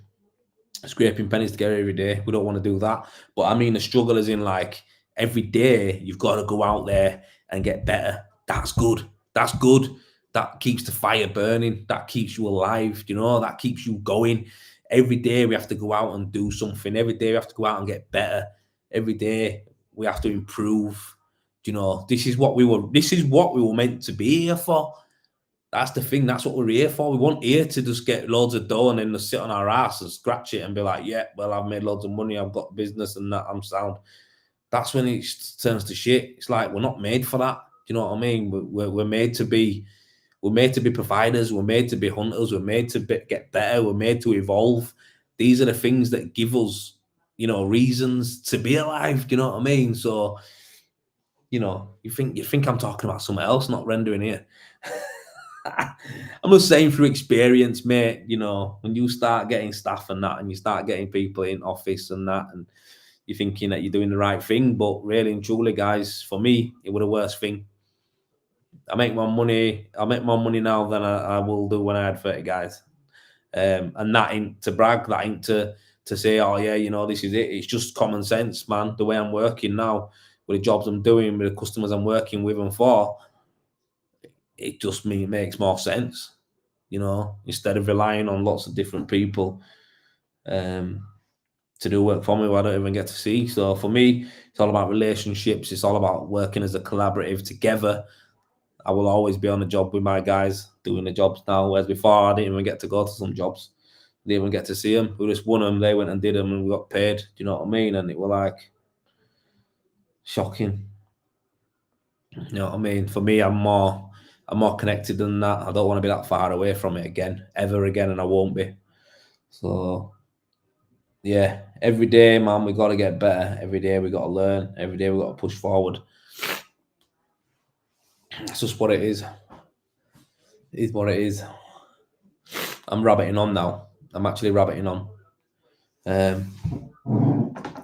scraping pennies together every day. We don't want to do that. But I mean the struggle as in, like, every day you've got to go out there and get better. That's good. That's good. That keeps the fire burning. That keeps you alive. You know, that keeps you going. Every day we have to go out and do something. Every day we have to go out and get better. Every day we have to improve. You know, this is what we were meant to be here for. That's the thing. That's what we're here for. We weren't here to just get loads of dough and then just sit on our ass and scratch it and be like, yeah, well, I've made loads of money. I've got business and that, I'm sound. That's when it turns to shit. It's like, we're not made for that. Do you know what I mean? We're made to be providers. We're made to be hunters. We're made to get better. We're made to evolve. These are the things that give us, reasons to be alive. Do you know what I mean? So, you think I'm talking about something else, not rendering here. I'm just saying, through experience, mate, when you start getting staff and that, and you start getting people in office and that, and you're thinking that you're doing the right thing, but really and truly, guys, for me, it was the worst thing. I make more money now than I will do when I had 30 guys. And that ain't to brag, that ain't to say, oh yeah, this is it. It's just common sense, man. The way I'm working now, with the jobs I'm doing, with the customers I'm working with and for, it just makes more sense, instead of relying on lots of different people to do work for me who I don't even get to see. So for me, it's all about relationships. It's all about working as a collaborative together. I will always be on the job with my guys doing the jobs now, whereas before I didn't even get to go to some jobs. I didn't even get to see them. We just won them. They went and did them and we got paid. Do you know what I mean? And it was like shocking. You know what I mean? For me, I'm more connected than that. I don't want to be that far away from it ever again, and I won't be. So, yeah, every day, man, we got to get better. Every day we got to learn. Every day we got to push forward. That's just what it is. It is what it is. I'm rabbiting on now. I'm actually rabbiting on.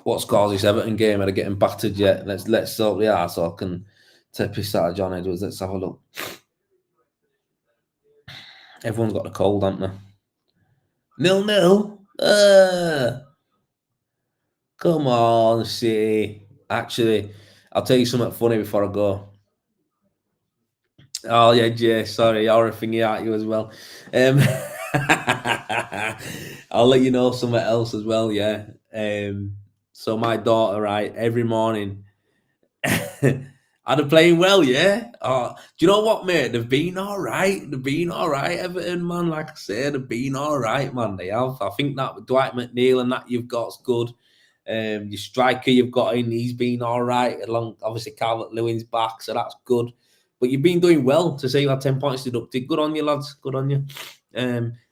What's caused this Everton game? Are they getting battered yet? Let's sort the out so I can take piss out of John Edwards. Let's have a look. Everyone's got the cold, haven't they? 0-0. Come on, City. Actually, I'll tell you something funny before I go. Oh yeah, Jay. Sorry, I'll thingy at you as well. I'll let you know something else as well. Yeah. So my daughter, right, every morning, are they playing well? Yeah. Oh, do you know what, mate? They've been all right. They've been all right, Everton, man. Like I said, they've been all right, man. They have. I think that with Dwight McNeil and that you've got's good. Your striker you've got in, he's been all right. Along, obviously, Calvert-Lewin's back, so that's good. But you've been doing well to say you had 10 points deducted. Good on you, lads. Good on you.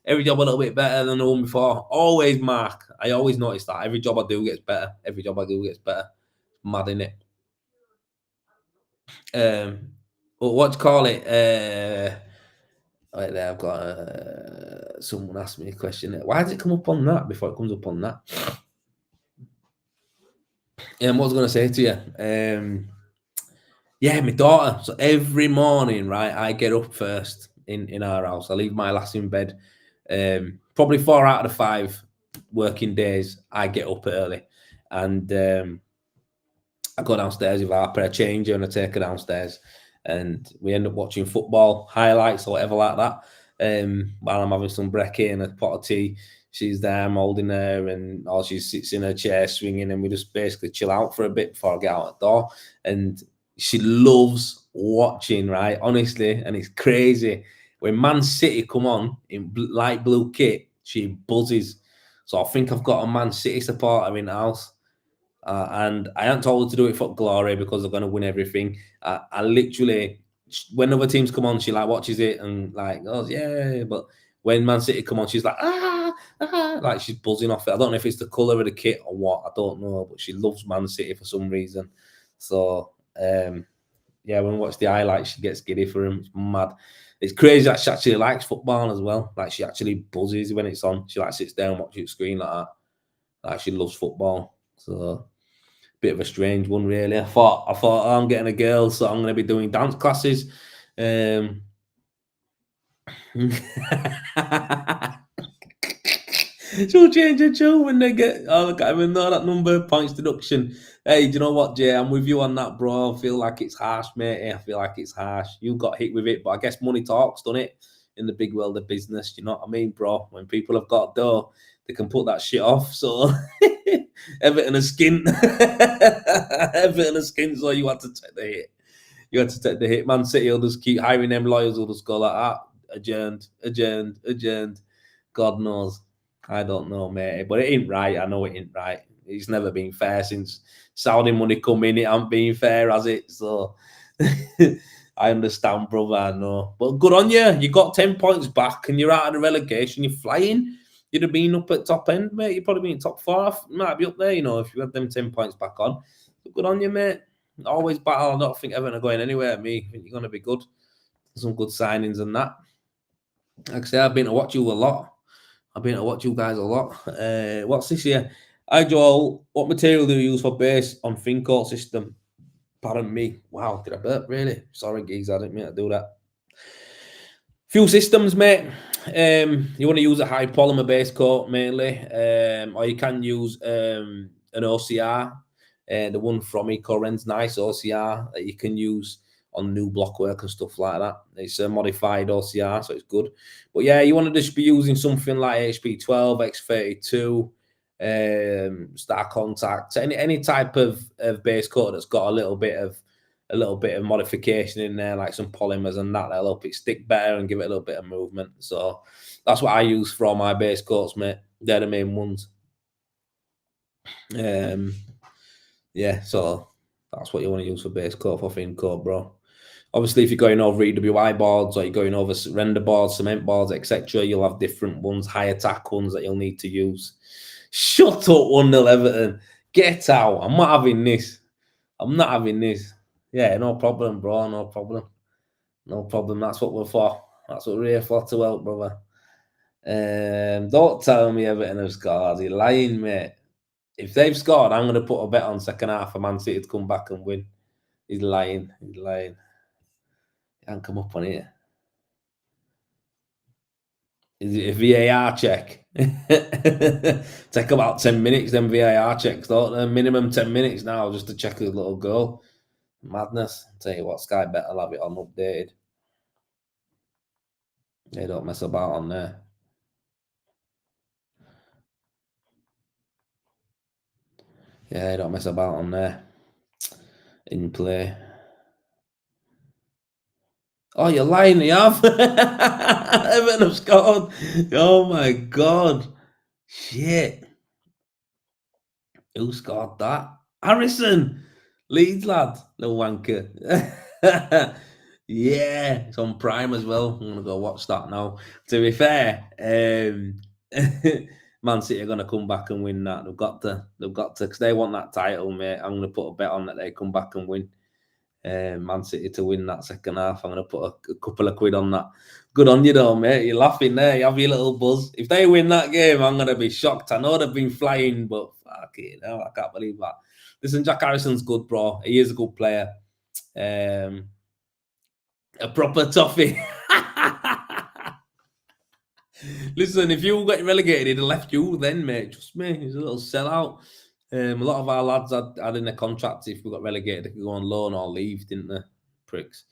Every job a little bit better than the one before. Always, Mark. I always notice that. Every job I do gets better. Every job I do gets better. Mad, innit? What do you call it? Right there, I've got someone asked me a question. Why does it come up on that before it comes up on that? What was I going to say to you? Yeah, my daughter. So every morning, right, I get up first in our house. I leave my lass in bed. Probably 4 out of the 5 working days, I get up early. And I go downstairs with Harper, I change her and I take her downstairs. And we end up watching football highlights or whatever like that. While I'm having some brekkie and a pot of tea, she's there, I'm holding her, and all she sits in her chair swinging, and we just basically chill out for a bit before I get out the door. And she loves watching, right? Honestly, and it's crazy. When Man City come on in light blue kit, she buzzes. So I think I've got a Man City supporter in the house. And I haven't told her to do it for glory because they're going to win everything. I literally, when other teams come on, she like watches it and like goes, yeah. But when Man City come on, she's like, like she's buzzing off it. I don't know if it's the colour of the kit or what. I don't know, but she loves Man City for some reason. So, yeah, when we watch the highlights, she gets giddy for him. It's mad. It's crazy that she actually likes football as well. Like she actually buzzes when it's on. She like sits down and watches the screen like that. Like she loves football. So bit of a strange one, really. I thought oh, I'm getting a girl, so I'm going to be doing dance classes. She'll change her tune when they get. Oh, look, I even know that number points deduction. Hey, do you know what, Jay? I'm with you on that, bro. I feel like it's harsh, mate. I feel like it's harsh. You got hit with it, but I guess money talks, done it in the big world of business. You know what I mean, bro? When people have got dough, they can put that shit off. So Everton a skin, Everton a skin. So you had to take the hit. You had to take the hit. Man City will just keep hiring them lawyers. Will just go like that. Adjourned. God knows. I don't know, mate. But it ain't right. I know it ain't right. It's never been fair since Saudi money come in. It ain't been fair, has it? So I understand, brother. I know. But good on you. You got 10 points back and you're out of the relegation. You're flying. You'd have been up at top end, mate. You'd probably been top 4. Might be up there, you know, if you had them 10 points back on. But good on you, mate. Always battle. I don't think Everton are going anywhere. Me, I think you're going to be good. Some good signings and that. Like I say, I've been to watch you a lot. I've been to watch you guys a lot. What's this here? Hi, Joel. What material do you use for base on ThinCode system? Pardon me. Wow, did I burp? Really? Sorry, geez, I didn't mean to do that. Few systems, mate. You want to use a high polymer base coat mainly, or you can use an OCR. The one from EcoRen's nice OCR that you can use on new block work and stuff like that. It's a modified OCR, so it's good. But yeah, you want to just be using something like HP12, X32, Star Contact, any type of base coat that's got a little bit of modification in there, like some polymers and that'll help it stick better and give it a little bit of movement. So that's what I use for all my base coats, mate. They're the main ones. Yeah, so that's what you want to use for base coat for ThinCode, bro. Obviously, if you're going over EWI boards or you're going over render boards, cement boards, etc., you'll have different ones, high attack ones that you'll need to use. Shut up, 1-0 Everton. Get out. I'm not having this. Yeah, no problem, bro. No problem. That's what we're for. That's what we're here for, to help, brother. Don't tell me Everton have scored. You're lying, mate. If they've scored, I'm going to put a bet on second half for Man City to come back and win. He's lying. He can't come up on here. Is it a VAR check? Take about 10 minutes, then VAR checks, don't they? Minimum 10 minutes now just to check a little goal. Madness. I'll tell you what, Sky Bet will have it on updated. They don't mess about on there. Yeah, they don't mess about on there. In play. Oh, you're lying, they have. Everton have scored. Oh my god. Shit. Who scored that? Harrison. Leeds lad. Little wanker. Yeah, it's on Prime as well. I'm gonna go watch that now. To be fair, Man City are gonna come back and win that. They've got to, because they want that title, mate. I'm gonna put a bet on that they come back and win. Man City to win that second half. I'm gonna put a couple of quid on that. Good on you though, mate. You're laughing there. You have your little buzz. If they win that game, I'm gonna be shocked. I know they've been flying, but fuck it, no, I can't believe that. Listen, Jack Harrison's good, bro. He is a good player. A proper toffee. Listen, if you get relegated, he'd have left you then, mate. Trust me, he's a little sellout. A lot of our lads had in their contracts, if we got relegated, they could go on loan or leave, didn't they? Pricks.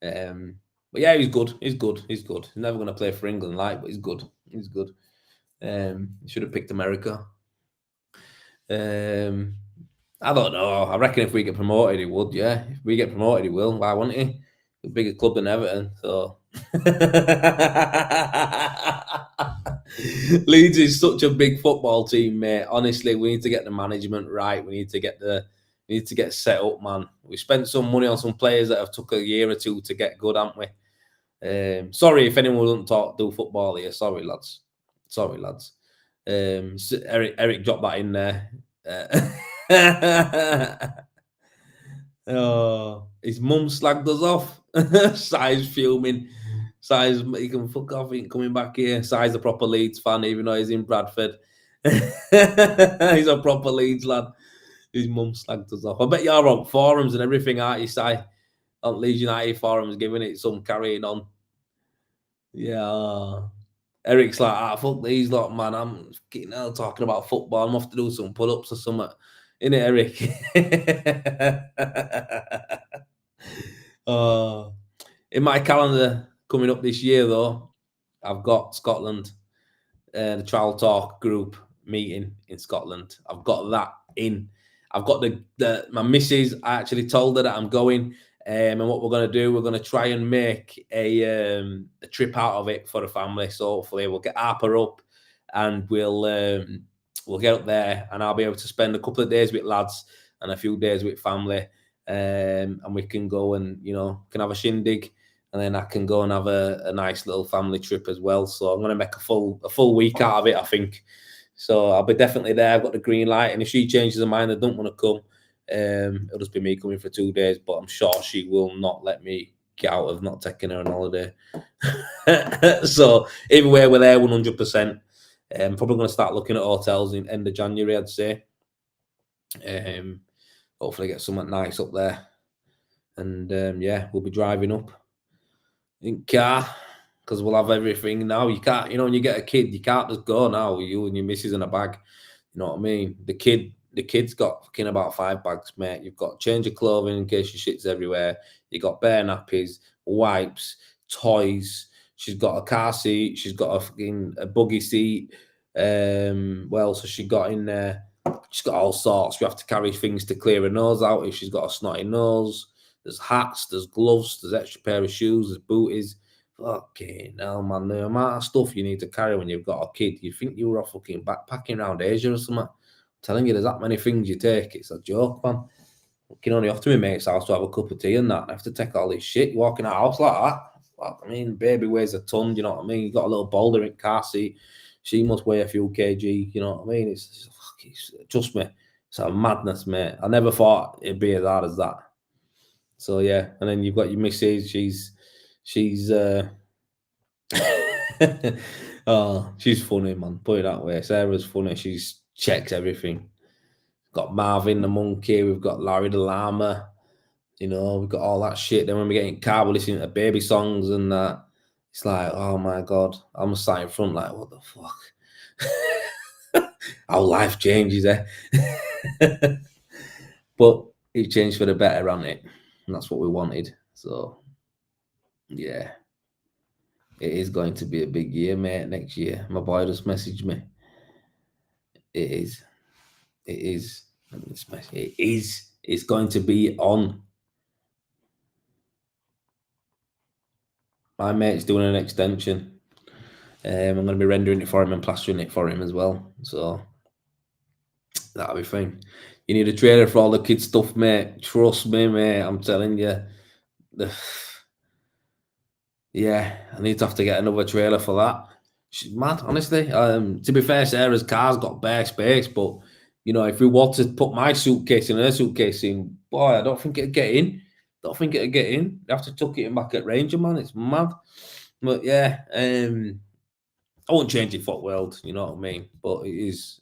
But yeah, he's good. He's good. He's good. He's never going to play for England, but he's good. He's good. He should have picked America. I don't know. I reckon if we get promoted, he would. Yeah, if we get promoted, he will. Why wouldn't he? A bigger club than Everton, so. Leeds is such a big football team, mate. Honestly, we need to get the management right. We need to get set up, man. We spent some money on some players that have took a year or two to get good, haven't we? Sorry if anyone doesn't do football here. Sorry, lads. Eric dropped that in there. Oh, his mum slagged us off. Si's fuming. Si's, he can fuck off. He ain't coming back here. Si's a proper Leeds fan, even though he's in Bradford. He's a proper Leeds lad. His mum slagged us off. I bet you're on forums and everything, aren't you, Si? On Leeds United forums, giving it some carrying on. Yeah. Eric's like, fuck these lot, man. I'm getting out talking about football. I'm off to do some pull-ups or something. Innit, Eric? In my calendar coming up this year, though, I've got Scotland, the Trial Talk group meeting in Scotland. I've got that in. I've got my missus. I actually told her that I'm going. And what we're going to do, we're going to try and make a trip out of it for the family. So hopefully we'll get Harper up and we'll get up there and I'll be able to spend a couple of days with lads and a few days with family. And we can go and, can have a shindig and then I can go and have a nice little family trip as well. So I'm going to make a full week out of it, I think. So I'll be definitely there. I've got the green light. And if she changes her mind, I don't want to come. It'll just be me coming for 2 days, but I'm sure she will not let me get out of not taking her on holiday. So either way, we're there 100%. Probably going to start looking at hotels in end of January, I'd say. Hopefully get something nice up there. And we'll be driving up in car because we'll have everything now. You can't, when you get a kid, you can't just go now. You and your missus in a bag. You know what I mean? The kid's got fucking about 5 bags, mate. You've got change of clothing in case she shits everywhere. You got bare nappies, wipes, toys. She's got a car seat. She's got a buggy seat. So she got in there. She's got all sorts. You have to carry things to clear her nose out if she's got a snotty nose. There's hats, there's gloves, there's extra pair of shoes, there's booties. Fucking hell, man. The amount of stuff you need to carry when you've got a kid. You think you were off fucking backpacking around Asia or something. I'm telling you, there's that many things you take. It's a joke, man. You can only off to my mate's house to have a cup of tea and that. I have to take all this shit. You're walking out of the house like that. I mean, baby weighs a ton, you know what I mean? You got a little boulder in car seat. She must weigh a few kg, you know what I mean? It's trust me, it's a madness, mate. I never thought it'd be as hard as that. So yeah, and then you've got your missus. She's she's funny, man. Put it that way. Sarah's funny. She checks everything. Got Marvin the monkey. We've got Larry the llama. We've got all that shit. Then when we get in the car, we're listening to baby songs and that. It's like, oh my God, I'm sat in front like, what the fuck? How life changes, eh? But it changed for the better, hasn't it? And that's what we wanted. So, yeah. It is going to be a big year, mate, next year. My boy just messaged me. It is. It is. It is. It's going to be on. My mate's doing an extension. I'm going to be rendering it for him and plastering it for him as well. So that'll be fine. You need a trailer for all the kids' stuff, mate. Trust me, mate. I'm telling you. Yeah, I need to have to get another trailer for that. She's mad, honestly. To be fair, Sarah's car's got bare space, but you know, if we want to put my suitcase and her suitcase in, boy, I don't think it'd get in. Don't think it'd get in. You have to tuck it in back at Ranger, man. It's mad. But yeah, I won't change it for the world, you know what I mean? But it is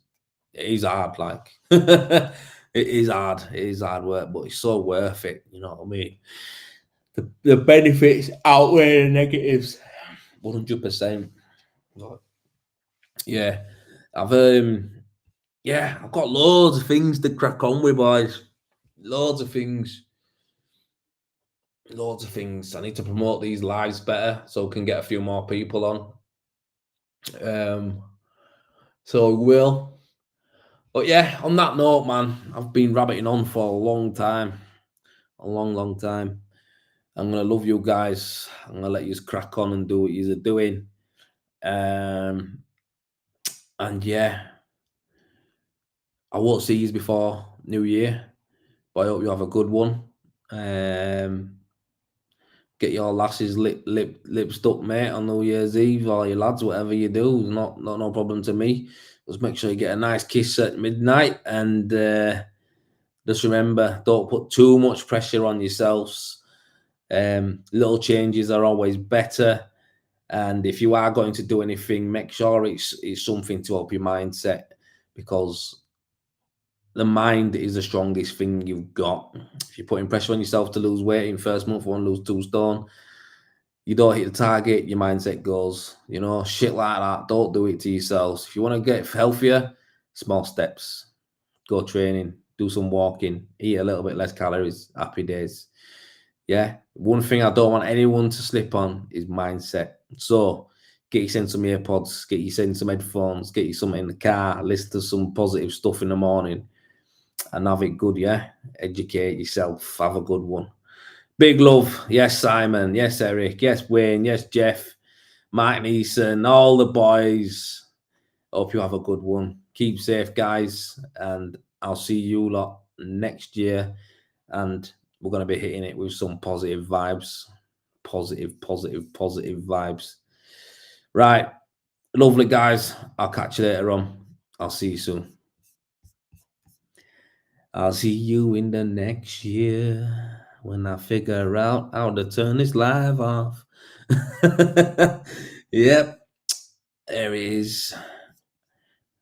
hard, like it is hard. It is hard work, but it's so worth it, you know what I mean? The benefits outweigh the negatives 100%. Yeah, I've got loads of things to crack on with, boys. Loads of things. I need to promote these lives better so we can get a few more people on. So we will. But yeah, on that note, man, I've been rabbiting on for a long time. A long time. I'm gonna love you guys. I'm gonna let you crack on and do what you're doing. And yeah, I won't see you before New Year, but I hope you have a good one. Get your lasses lipped up, mate, on New Year's Eve, or your lads, whatever you do. Not no problem to me. Just make sure you get a nice kiss at midnight, and just remember, don't put too much pressure on yourselves. Little changes are always better. And if you are going to do anything, make sure it's something to help your mindset, because the mind is the strongest thing you've got. If you're putting pressure on yourself to lose weight in first month, want to lose 2 stone, you don't hit the target, your mindset goes, you know, shit like that. Don't do it to yourselves. If you want to get healthier, small steps. Go training, do some walking, eat a little bit less calories, happy days. Yeah, one thing I don't want anyone to slip on is mindset. So get yourself some AirPods, get yourself some headphones, get you something in the car, listen to some positive stuff in the morning, and have it good, yeah? Educate yourself, have a good one. Big love. Yes, Simon. Yes, Eric. Yes, Wayne. Yes, Jeff. Mike Neeson. All the boys. Hope you have a good one. Keep safe, guys. And I'll see you lot next year. And we're going to be hitting it with some positive vibes. Positive vibes. Right. Lovely, guys. I'll catch you later on. I'll see you soon. I'll see you in the next year when I figure out how to turn this live off. Yep. There it is.